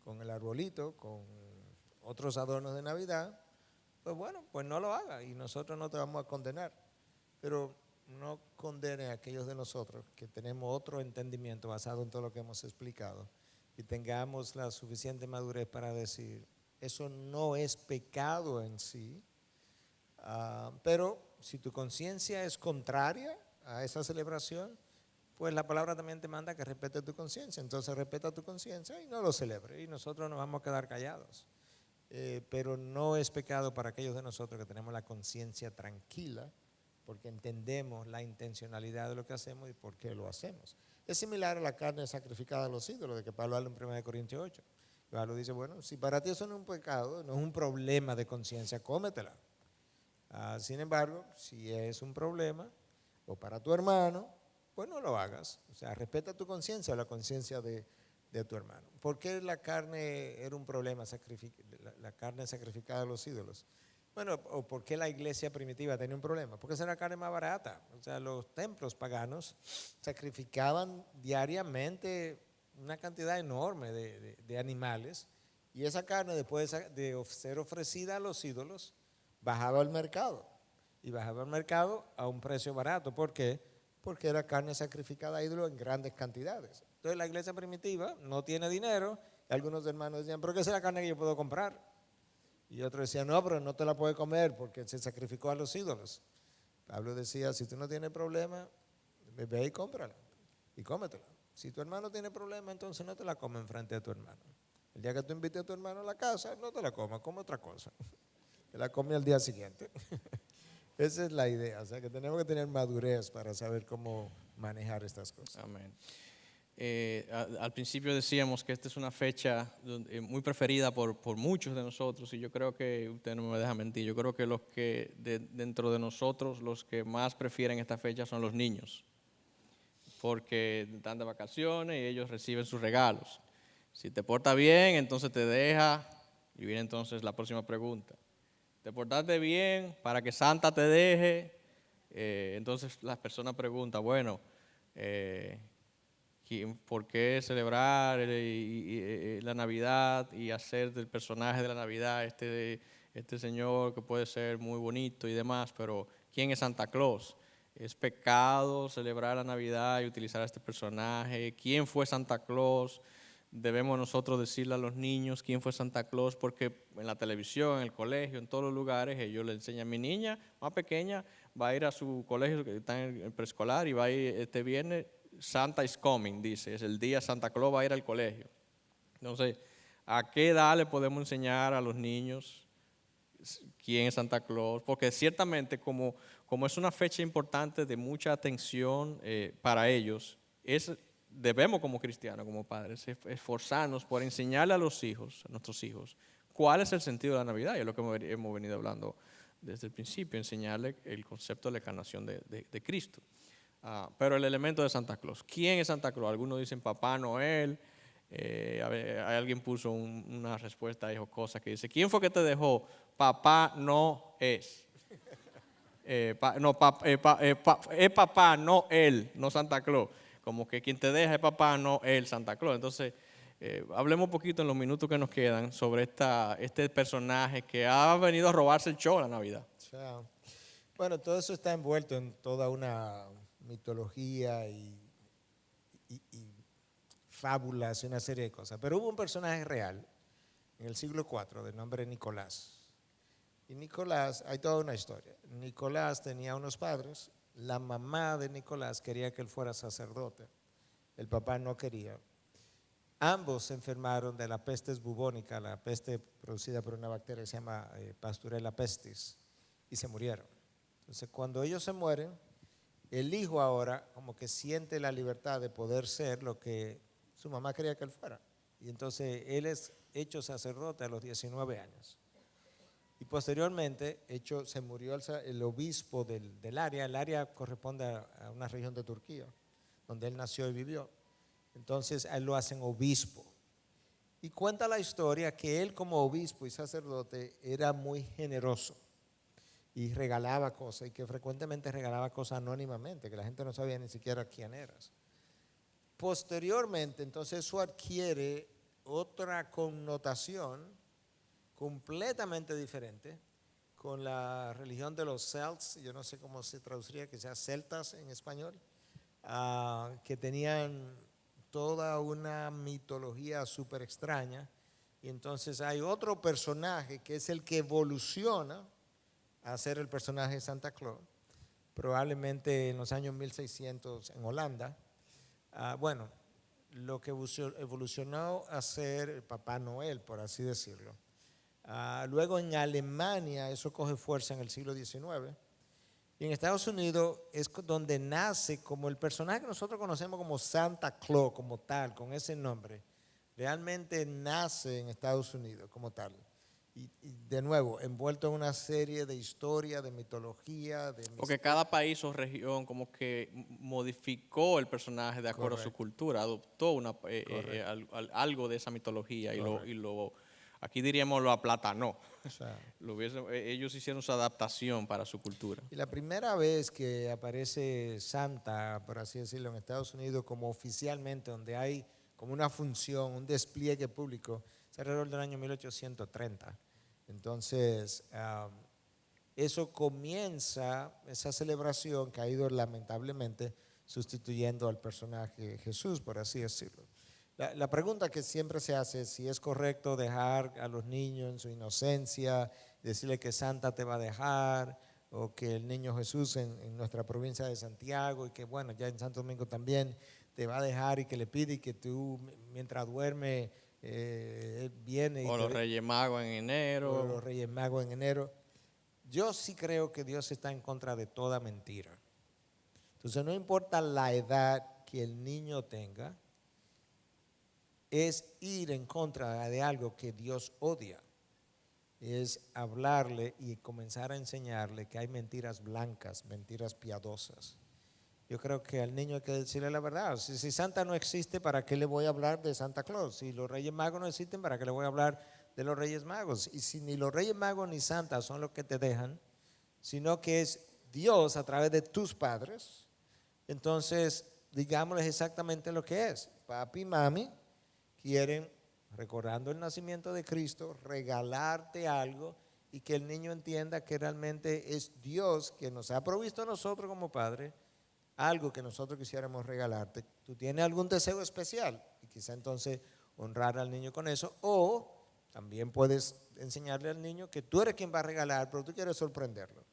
[SPEAKER 2] con el arbolito, con otros adornos de Navidad, pues bueno, pues no lo hagas y nosotros no te vamos a condenar. Pero no condene a aquellos de nosotros que tenemos otro entendimiento basado en todo lo que hemos explicado y tengamos la suficiente madurez para decir, eso no es pecado en sí, pero si tu conciencia es contraria a esa celebración, pues la palabra también te manda que respete tu conciencia. Entonces respeta tu conciencia y no lo celebre y nosotros nos vamos a quedar callados. Pero no es pecado para aquellos de nosotros que tenemos la conciencia tranquila, porque entendemos la intencionalidad de lo que hacemos y por qué lo hacemos. Es similar a la carne sacrificada a los ídolos, de que Pablo habla en 1 Corintios 8. Pablo dice, bueno, si para ti eso no es un pecado, no es un problema de conciencia, cómetela. Sin embargo, si es un problema, o para tu hermano, pues no lo hagas. O sea, respeta tu conciencia o la conciencia de tu hermano. ¿Por qué la carne era un problema, la carne sacrificada a los ídolos? Bueno, o por qué la iglesia primitiva tenía un problema, porque esa era la carne más barata. O sea, los templos paganos sacrificaban diariamente una cantidad enorme de animales, y esa carne, después de ser ofrecida a los ídolos, bajaba al mercado. y bajaba al mercado a un precio barato. ¿Por qué? Porque era carne sacrificada a ídolos en grandes cantidades. Entonces la iglesia primitiva no tiene dinero, y algunos hermanos decían, pero ¿qué es la carne que yo puedo comprar? Y otros decían, no, pero no te la puedes comer porque se sacrificó a los ídolos. Pablo decía, si tú no tienes problema, ve y cómprala y cómetela. Si tu hermano tiene problema, entonces no te la comes enfrente de tu hermano. El día que tú invites a tu hermano a la casa, no te la comas, come otra cosa. Te la come al día siguiente. Esa es la idea, o sea que tenemos que tener madurez para saber cómo manejar estas cosas.
[SPEAKER 1] Amén. Al principio decíamos que esta es una fecha muy preferida por muchos de nosotros, y yo creo que, usted no me deja mentir, yo creo que los que dentro de nosotros, los que más prefieren esta fecha son los niños, porque están de vacaciones y ellos reciben sus regalos. Si te portas bien, entonces te deja, y viene entonces la próxima pregunta. ¿Te portaste bien para que Santa te deje? Entonces las personas preguntan, bueno, ¿por qué celebrar la Navidad y hacer del personaje de la Navidad este señor que puede ser muy bonito y demás? Pero ¿quién es Santa Claus? ¿Es pecado celebrar la Navidad y utilizar a este personaje? ¿Quién fue Santa Claus? Debemos nosotros decirle a los niños quién fue Santa Claus, porque en la televisión, en el colegio, en todos los lugares, ellos le enseñan. Mi niña más pequeña va a ir a su colegio, que está en el preescolar, y va a ir este viernes. Santa is coming, dice, es el día Santa Claus va a ir al colegio. Entonces, ¿a qué edad le podemos enseñar a los niños quién es Santa Claus? Porque ciertamente como es una fecha importante de mucha atención para ellos, debemos como cristianos, como padres, esforzarnos por enseñarle a los hijos, a nuestros hijos, cuál es el sentido de la Navidad, y es lo que hemos venido hablando desde el principio, enseñarle el concepto de la encarnación de Cristo. Pero el elemento de Santa Claus, ¿quién es Santa Claus? Algunos dicen Papá Noel. Alguien puso una respuesta ahí jocosa que dice, ¿quién fue que te dejó? Papá no es. Es papá, no él, no Santa Claus. Como que quien te deja es papá, no él, Santa Claus. Entonces, hablemos un poquito en los minutos que nos quedan sobre este personaje que ha venido a robarse el show la Navidad.
[SPEAKER 2] Chao. Bueno, todo eso está envuelto en toda una mitología y fábulas y una serie de cosas. Pero hubo un personaje real en el siglo IV de nombre Nicolás. Y Nicolás, hay toda una historia. Nicolás tenía unos padres, la mamá de Nicolás quería que él fuera sacerdote, el papá no quería. Ambos se enfermaron de la peste bubónica, la peste producida por una bacteria que se llama Pasturella pestis, y se murieron. Entonces, cuando ellos se mueren, el hijo ahora como que siente la libertad de poder ser lo que su mamá quería que él fuera. Y entonces él es hecho sacerdote a los 19 años. Y posteriormente se murió el obispo del área. El área corresponde a una región de Turquía, donde él nació y vivió. Entonces a él lo hacen obispo. Y cuenta la historia que él como obispo y sacerdote era muy generoso y regalaba cosas, y que frecuentemente regalaba cosas anónimamente, que la gente no sabía ni siquiera quién eras. Posteriormente, entonces eso adquiere otra connotación completamente diferente con la religión de los Celts, yo no sé cómo se traduciría, que sea celtas en español, que tenían toda una mitología súper extraña. Y entonces hay otro personaje que es el que evoluciona a ser el personaje de Santa Claus, probablemente en los años 1600 en Holanda. Bueno, lo que evolucionó a ser el Papá Noel, por así decirlo. Luego en Alemania eso coge fuerza en el siglo XIX. Y en Estados Unidos es donde nace como el personaje que nosotros conocemos como Santa Claus, como tal, con ese nombre. Realmente nace en Estados Unidos como tal. Y de nuevo, envuelto en una serie de historia, de mitología.
[SPEAKER 1] Porque cada país o región como que modificó el personaje de acuerdo a su cultura, adoptó algo de esa mitología aquí diríamos lo aplatanó. O sea, ellos hicieron su adaptación para su cultura.
[SPEAKER 2] Y la primera vez que aparece Santa, por así decirlo, en Estados Unidos como oficialmente, donde hay como una función, un despliegue público, es alrededor del año 1830. Entonces, eso comienza, esa celebración que ha ido lamentablemente sustituyendo al personaje Jesús, por así decirlo. La pregunta que siempre se hace es si es correcto dejar a los niños en su inocencia, decirle que Santa te va a dejar, o que el niño Jesús en nuestra provincia de Santiago, y que bueno, ya en Santo Domingo también te va a dejar, y que le pide y que tú mientras duerme, él viene y
[SPEAKER 1] O
[SPEAKER 2] te,
[SPEAKER 1] los Reyes Magos en
[SPEAKER 2] o
[SPEAKER 1] enero.
[SPEAKER 2] los Reyes Magos en enero. Yo sí creo que Dios está en contra de toda mentira. Entonces no importa la edad que el niño tenga, es ir en contra de algo que Dios odia. Es hablarle y comenzar a enseñarle que hay mentiras blancas, mentiras piadosas. Yo creo que al niño hay que decirle la verdad. Si Santa no existe, ¿para qué le voy a hablar de Santa Claus? Si los Reyes Magos no existen, ¿para qué le voy a hablar de los Reyes Magos? Y si ni los Reyes Magos ni Santa son los que te dejan, sino que es Dios a través de tus padres, entonces digámosles exactamente lo que es. Papi y mami quieren, recordando el nacimiento de Cristo, regalarte algo, y que el niño entienda que realmente es Dios que nos ha provisto a nosotros como padres algo que nosotros quisiéramos regalarte. Tú tienes algún deseo especial, y quizá entonces honrar al niño con eso, o también puedes enseñarle al niño que tú eres quien va a regalar, pero tú quieres sorprenderlo.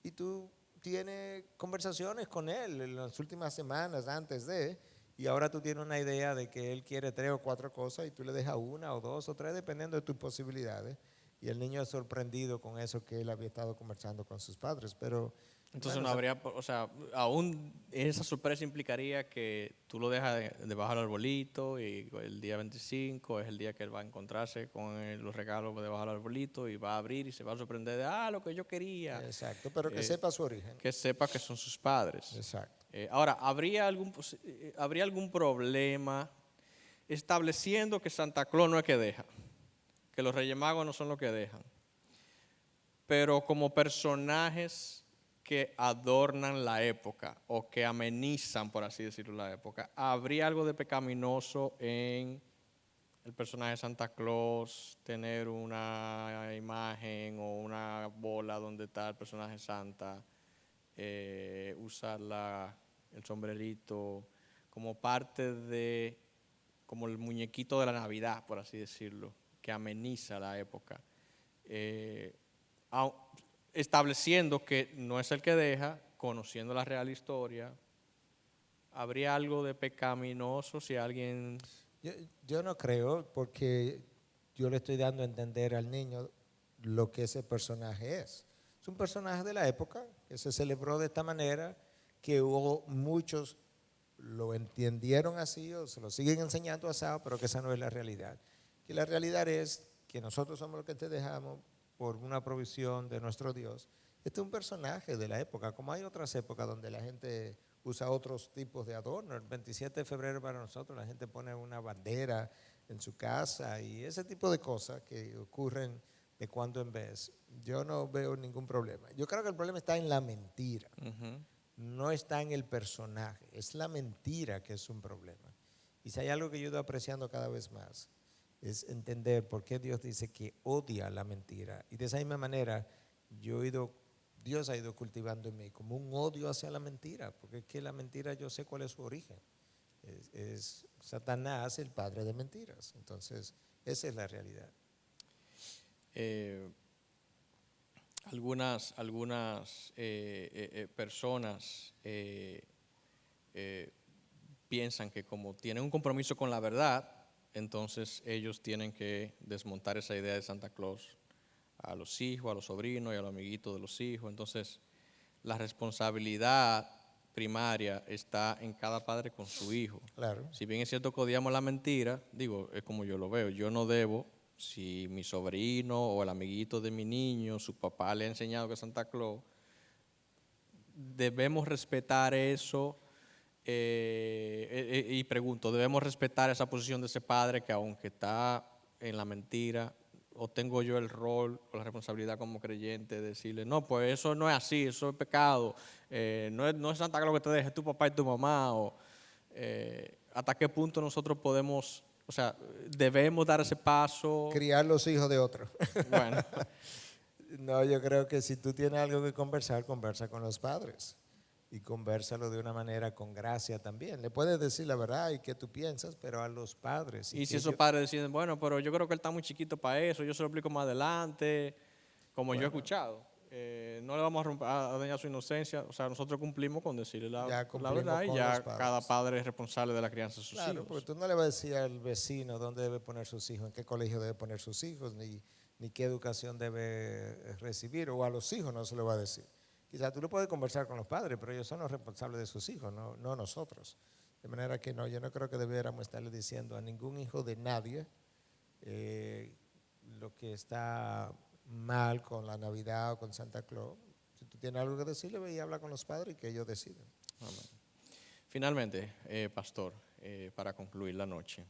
[SPEAKER 2] Y tú tienes conversaciones con él en las últimas semanas antes de, y ahora tú tienes una idea de que él quiere 3 o 4 cosas, y tú le dejas 1 o 2 o 3 dependiendo de tus posibilidades, y el niño es sorprendido con eso que él había estado conversando con sus padres. Pero
[SPEAKER 1] Entonces
[SPEAKER 2] bueno,
[SPEAKER 1] no habría, o sea, aún esa sorpresa implicaría que tú lo dejas debajo del arbolito y el día 25 es el día que él va a encontrarse con los regalos debajo del arbolito y va a abrir y se va a sorprender de, lo que yo quería.
[SPEAKER 2] exacto, pero que sepa su origen.
[SPEAKER 1] Que sepa que son sus padres.
[SPEAKER 2] Exacto.
[SPEAKER 1] Ahora, ¿habría algún problema estableciendo que Santa Claus no es que deja? Que los Reyes Magos no son los que dejan. Pero como personajes que adornan la época o que amenizan, por así decirlo, la época, ¿habría algo de pecaminoso en el personaje de Santa Claus, tener una imagen o una bola donde está el personaje Santa, usar el sombrerito como parte de, como el muñequito de la Navidad, por así decirlo, que ameniza la época? Estableciendo que no es el que deja, conociendo la real historia, ¿habría algo de pecaminoso si alguien...
[SPEAKER 2] Yo no creo, porque yo le estoy dando a entender al niño lo que ese personaje es. Es un personaje de la época que se celebró de esta manera, que hubo muchos lo entendieron así o se lo siguen enseñando así, pero que esa no es la realidad. Que la realidad es que nosotros somos los que te dejamos por una provisión de nuestro Dios. Este es un personaje de la época, como hay otras épocas donde la gente usa otros tipos de adornos. El 27 de febrero para nosotros la gente pone una bandera en su casa y ese tipo de cosas que ocurren de cuando en vez. Yo no veo ningún problema. Yo creo que el problema está en la mentira. No está en el personaje, es la mentira que es un problema. Y si hay algo que yo he ido apreciando cada vez más, es entender por qué Dios dice que odia la mentira. Y de esa misma manera, Dios ha ido cultivando en mí como un odio hacia la mentira, porque es que la mentira yo sé cuál es su origen. Es Satanás, el padre de mentiras. Entonces, esa es la realidad.
[SPEAKER 1] Algunas personas piensan que como tienen un compromiso con la verdad, entonces ellos tienen que desmontar esa idea de Santa Claus a los hijos, a los sobrinos y a los amiguitos de los hijos. Entonces, la responsabilidad primaria está en cada padre con su hijo.
[SPEAKER 2] Claro.
[SPEAKER 1] Si bien es cierto que odiamos la mentira, digo, es como yo lo veo, yo no debo, si mi sobrino o el amiguito de mi niño, su papá le ha enseñado que es Santa Claus, debemos respetar eso. Y pregunto, ¿debemos respetar esa posición de ese padre que aunque está en la mentira, o tengo yo el rol o la responsabilidad como creyente de decirle, no, pues eso no es así, eso es pecado, no es Santa Claus que te deje, es tu papá y tu mamá? O ¿hasta qué punto nosotros podemos, o sea, debemos dar ese paso?
[SPEAKER 2] Criar los hijos de otros.
[SPEAKER 1] Bueno,
[SPEAKER 2] No, yo creo que si tú tienes algo que conversar, conversa con los padres y conversalo de una manera con gracia también. Le puedes decir la verdad y qué tú piensas, pero a los padres.
[SPEAKER 1] Y si esos padres deciden, bueno, pero yo creo que él está muy chiquito para eso, yo se lo explico más adelante, como yo he
[SPEAKER 2] Bueno,
[SPEAKER 1] escuchado. No le vamos a, a dañar su inocencia, o sea, nosotros cumplimos con decirle
[SPEAKER 2] ya
[SPEAKER 1] la
[SPEAKER 2] cumplimos
[SPEAKER 1] verdad y
[SPEAKER 2] con los
[SPEAKER 1] ya cada
[SPEAKER 2] padres.
[SPEAKER 1] padre es responsable de la crianza de sus
[SPEAKER 2] Claro, porque
[SPEAKER 1] hijos.
[SPEAKER 2] tú no le vas a decir al vecino dónde debe poner sus hijos, en qué colegio debe poner sus hijos, ni qué educación debe recibir, o a los hijos no se lo va a decir. Quizás tú lo puedes conversar con los padres, pero ellos son los responsables de sus hijos, no nosotros. De manera que no, yo no creo que debiéramos estarle diciendo a ningún hijo de nadie eh, lo que está mal con la Navidad o con Santa Claus. Si tú tienes algo que decirle, ve y habla con los padres y que ellos deciden.
[SPEAKER 1] Amén. Finalmente, pastor, para concluir la noche,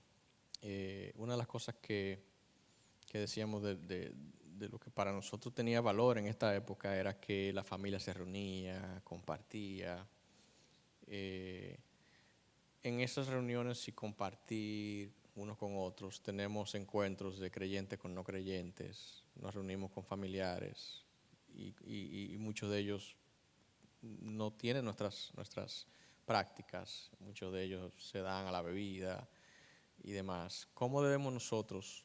[SPEAKER 1] una de las cosas que decíamos de lo que para nosotros tenía valor en esta época era que la familia se reunía, compartía. En esas reuniones y compartir unos con otros, tenemos encuentros de creyentes con no creyentes, nos reunimos con familiares y muchos de ellos no tienen nuestras prácticas, muchos de ellos se dan a la bebida y demás. ¿Cómo debemos nosotros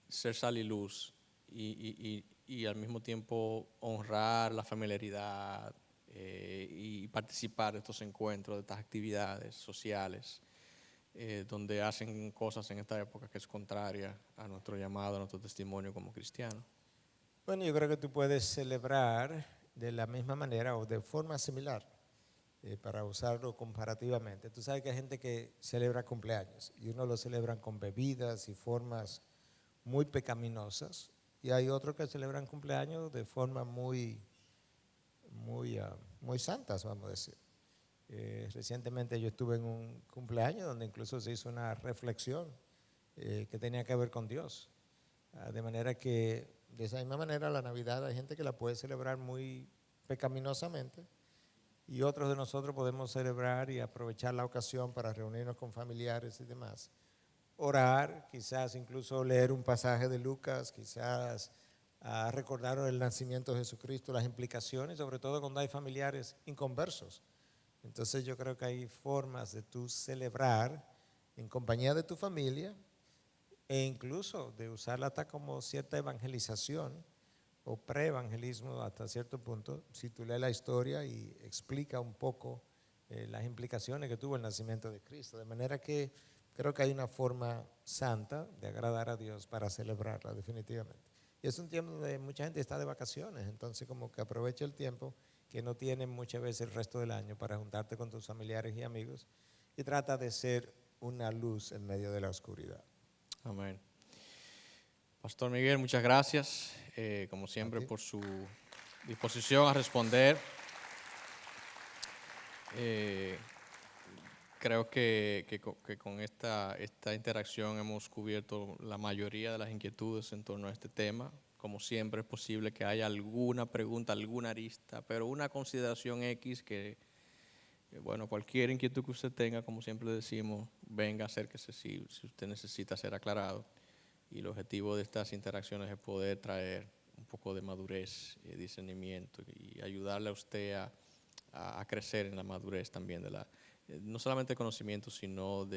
[SPEAKER 1] ser sal y luz y al mismo tiempo honrar la familiaridad y participar de estos encuentros, de estas actividades sociales, donde hacen cosas en esta época que es contraria a nuestro llamado, a nuestro testimonio como cristianos?
[SPEAKER 2] Bueno, yo creo que tú puedes celebrar de la misma manera o de forma similar, para usarlo comparativamente. Tú sabes que hay gente que celebra cumpleaños y uno lo celebran con bebidas y formas muy pecaminosas, y hay otros que celebran cumpleaños de formas muy santas, vamos a decir. Recientemente yo estuve en un cumpleaños donde incluso se hizo una reflexión que tenía que ver con Dios. De manera que de esa misma manera la Navidad hay gente que la puede celebrar muy pecaminosamente, y otros de nosotros podemos celebrar y aprovechar la ocasión para reunirnos con familiares y demás. Orar, quizás incluso leer un pasaje de Lucas, quizás recordar el nacimiento de Jesucristo, las implicaciones, sobre todo cuando hay familiares inconversos. Entonces yo creo que hay formas de tú celebrar en compañía de tu familia, e incluso de usarla hasta como cierta evangelización o pre-evangelismo hasta cierto punto, si tú lees la historia y explica un poco las implicaciones que tuvo el nacimiento de Cristo. De manera que creo que hay una forma santa de agradar a Dios para celebrarla, definitivamente. Y es un tiempo donde mucha gente está de vacaciones, entonces como que aprovecha el tiempo que no tienen muchas veces el resto del año para juntarte con tus familiares y amigos, y trata de ser una luz en medio de la oscuridad.
[SPEAKER 1] Amén. Pastor Miguel, muchas gracias, como
[SPEAKER 2] ¿A
[SPEAKER 1] siempre,
[SPEAKER 2] ti?
[SPEAKER 1] por su disposición a responder. Eh, Creo que con esta interacción hemos cubierto la mayoría de las inquietudes en torno a este tema. Como siempre, es posible que haya alguna pregunta, alguna arista, pero una consideración X bueno, cualquier inquietud que usted tenga, como siempre decimos, venga, acérquese si usted necesita ser aclarado. Y el objetivo de estas interacciones es poder traer un poco de madurez, discernimiento y ayudarle a usted a crecer en la madurez también no solamente de conocimiento, sino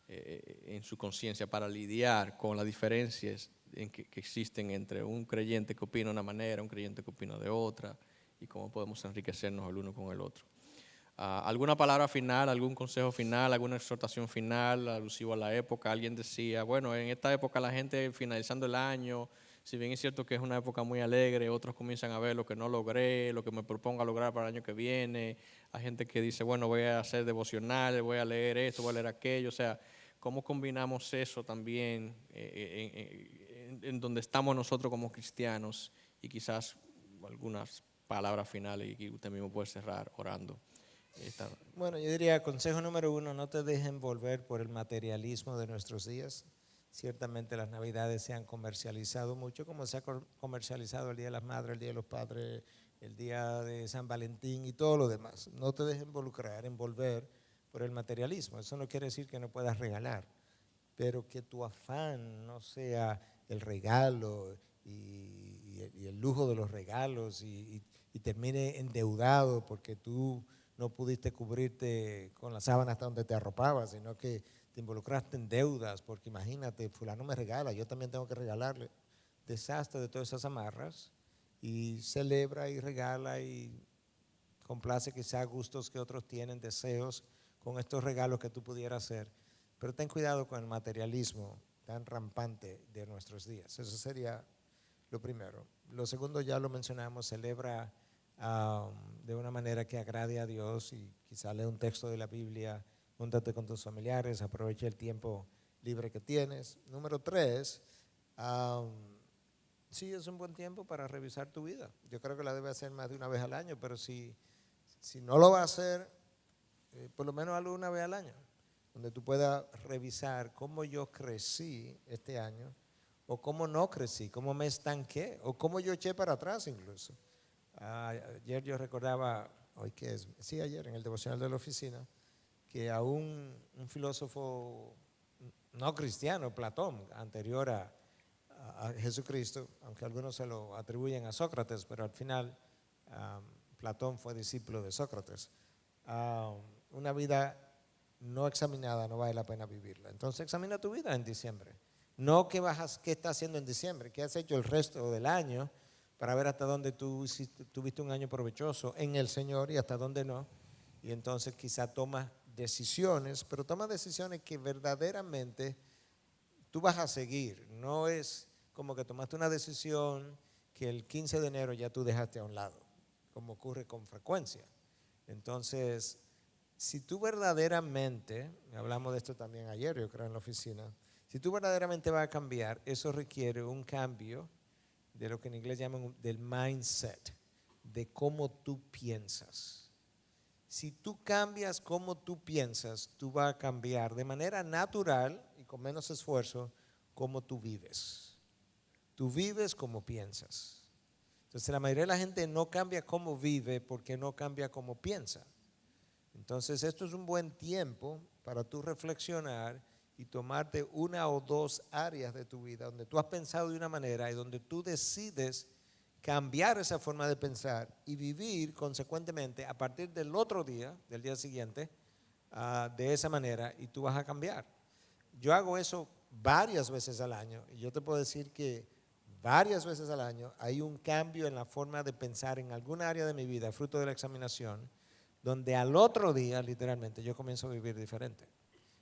[SPEAKER 1] en su conciencia para lidiar con las diferencias que existen entre un creyente que opina de una manera, un creyente que opina de otra, y cómo podemos enriquecernos el uno con el otro. ¿Alguna palabra final, algún consejo final, alguna exhortación final alusivo a la época? Alguien decía, bueno, en esta época la gente finalizando el año, si bien es cierto que es una época muy alegre, otros comienzan a ver lo que no logré, lo que me propongo lograr para el año que viene. Hay gente que dice, bueno, voy a hacer devocionales, voy a leer esto, voy a leer aquello. O sea, ¿cómo combinamos eso también en donde estamos nosotros como cristianos? Y quizás algunas palabras finales y que usted mismo puede cerrar orando.
[SPEAKER 2] Bueno, yo diría, consejo número uno, no te dejen envolver por el materialismo de nuestros días. Ciertamente las Navidades se han comercializado mucho, como se ha comercializado el Día de las Madres, el Día de los Padres, el Día de San Valentín y todo lo demás. No te dejes envolver por el materialismo. Eso no quiere decir que no puedas regalar, pero que tu afán no sea el regalo y y el lujo de los regalos y termine endeudado porque tú no pudiste cubrirte con la sábana hasta donde te arropabas, sino que te involucraste en deudas, porque imagínate, fulano me regala, yo también tengo que regalarle. Deshazte de todas esas amarras y celebra y regala y complace quizá gustos que otros tienen, deseos con estos regalos que tú pudieras hacer. Pero ten cuidado con el materialismo tan rampante de nuestros días. Eso sería lo primero. Lo segundo ya lo mencionamos, celebra de una manera que agrade a Dios y quizá lee un texto de la Biblia, júntate con tus familiares, aprovecha el tiempo libre que tienes. Número 3, sí es un buen tiempo para revisar tu vida. Yo creo que la debe hacer más de una vez al año, pero si no lo va a hacer, por lo menos hazlo una vez al año, donde tú puedas revisar cómo yo crecí este año, o cómo no crecí, cómo me estanqué, o cómo yo eché para atrás incluso. Ayer yo recordaba, hoy que es, sí, ayer en el devocional de la oficina, que a un filósofo no cristiano, Platón, anterior a Jesucristo, aunque algunos se lo atribuyen a Sócrates, pero al final Platón fue discípulo de Sócrates. Una vida no examinada no vale la pena vivirla. Entonces examina tu vida en diciembre. No qué estás haciendo en diciembre, qué has hecho el resto del año para ver hasta dónde tú tuviste un año provechoso en el Señor y hasta dónde no. Y entonces quizá tomas decisiones, pero toma decisiones que verdaderamente tú vas a seguir. No es como que tomaste una decisión que el 15 de enero ya tú dejaste a un lado, como ocurre con frecuencia. Entonces, si tú verdaderamente, hablamos de esto también ayer, yo creo en la oficina, si tú verdaderamente vas a cambiar, eso requiere un cambio de lo que en inglés llaman del mindset, de cómo tú piensas. Si tú cambias cómo tú piensas, tú vas a cambiar de manera natural y con menos esfuerzo cómo tú vives. Tú vives como piensas. Entonces la mayoría de la gente no cambia cómo vive porque no cambia cómo piensa. Entonces esto es un buen tiempo para tú reflexionar y tomarte una o dos áreas de tu vida donde tú has pensado de una manera y donde tú decides cambiar esa forma de pensar y vivir consecuentemente a partir del otro día, del día siguiente, de esa manera, y tú vas a cambiar. Yo hago eso varias veces al año y yo te puedo decir que varias veces al año hay un cambio en la forma de pensar en alguna área de mi vida, fruto de la examinación, donde al otro día, literalmente, yo comienzo a vivir diferente.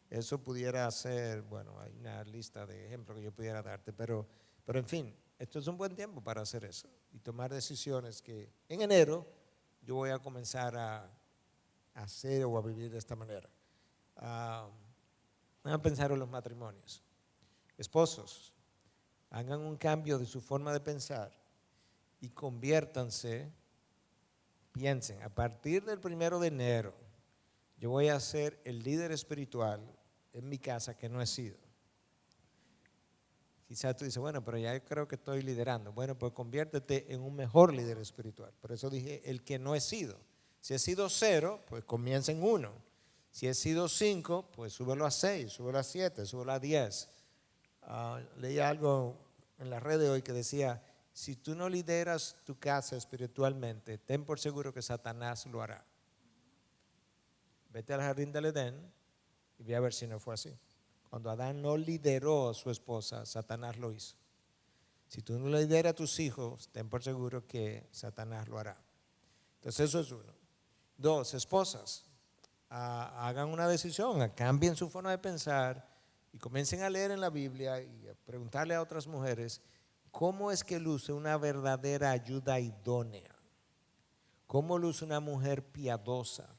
[SPEAKER 2] Eso pudiera ser, bueno, hay una lista de ejemplos que yo pudiera darte, pero en fin, esto es un buen tiempo para hacer eso y tomar decisiones que en enero yo voy a comenzar a hacer o a vivir de esta manera. Van a pensar en los matrimonios. Esposos, hagan un cambio de su forma de pensar y conviértanse, piensen, a partir del 1 de enero, yo voy a ser el líder espiritual en mi casa que no he sido. Quizás tú dices, bueno, pero ya yo creo que estoy liderando. Bueno, pues conviértete en un mejor líder espiritual. Por eso dije, el que no he sido. Si he sido 0, pues comienza en 1. Si he sido 5, pues súbelo a 6, súbelo a 7, súbelo a 10. Leí algo en las redes hoy que decía, si tú no lideras tu casa espiritualmente, ten por seguro que Satanás lo hará. Vete al jardín del Edén y ve a ver si no fue así. Cuando Adán no lideró a su esposa, Satanás lo hizo. Si tú no lideras a tus hijos, ten por seguro que Satanás lo hará. Entonces eso es 1. 2, esposas, hagan una decisión, cambien su forma de pensar y comiencen a leer en la Biblia y a preguntarle a otras mujeres cómo es que luce una verdadera ayuda idónea. Cómo luce una mujer piadosa.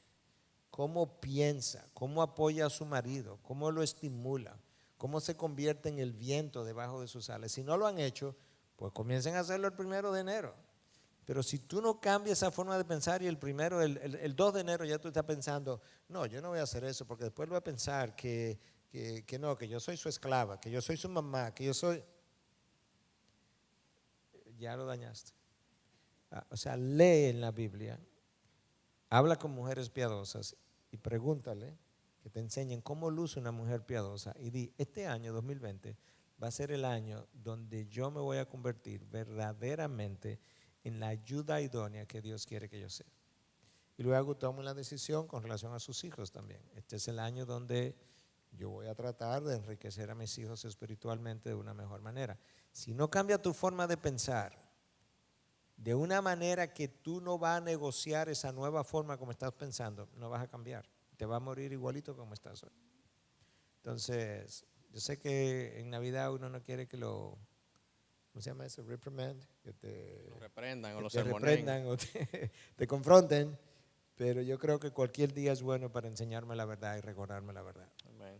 [SPEAKER 2] Cómo piensa, cómo apoya a su marido, cómo lo estimula, cómo se convierte en el viento debajo de sus alas. Si no lo han hecho, pues comiencen a hacerlo el 1 de enero. Pero si tú no cambias esa forma de pensar y el 2 de enero ya tú estás pensando, no, yo no voy a hacer eso porque después voy a pensar que no, que yo soy su esclava, que yo soy su mamá, que yo soy... Ya lo dañaste. O sea, lee en la Biblia, habla con mujeres piadosas y pregúntale que te enseñen cómo luce una mujer piadosa y di, este año 2020 va a ser el año donde yo me voy a convertir verdaderamente en la ayuda idónea que Dios quiere que yo sea. Y luego tomen la decisión con relación a sus hijos también. Este es el año donde yo voy a tratar de enriquecer a mis hijos espiritualmente de una mejor manera. Si no cambia tu forma de pensar, de una manera que tú no vas a negociar esa nueva forma como estás pensando, no vas a cambiar. Te vas a morir igualito como estás hoy. Entonces, yo sé que en Navidad uno no quiere que lo, ¿cómo se llama eso? Reprimand,
[SPEAKER 1] Lo reprendan o
[SPEAKER 2] que
[SPEAKER 1] lo
[SPEAKER 2] te
[SPEAKER 1] sermoneen.
[SPEAKER 2] reprendan o te confronten, pero yo creo que cualquier día es bueno para enseñarme la verdad y recordarme la verdad.
[SPEAKER 1] Amén.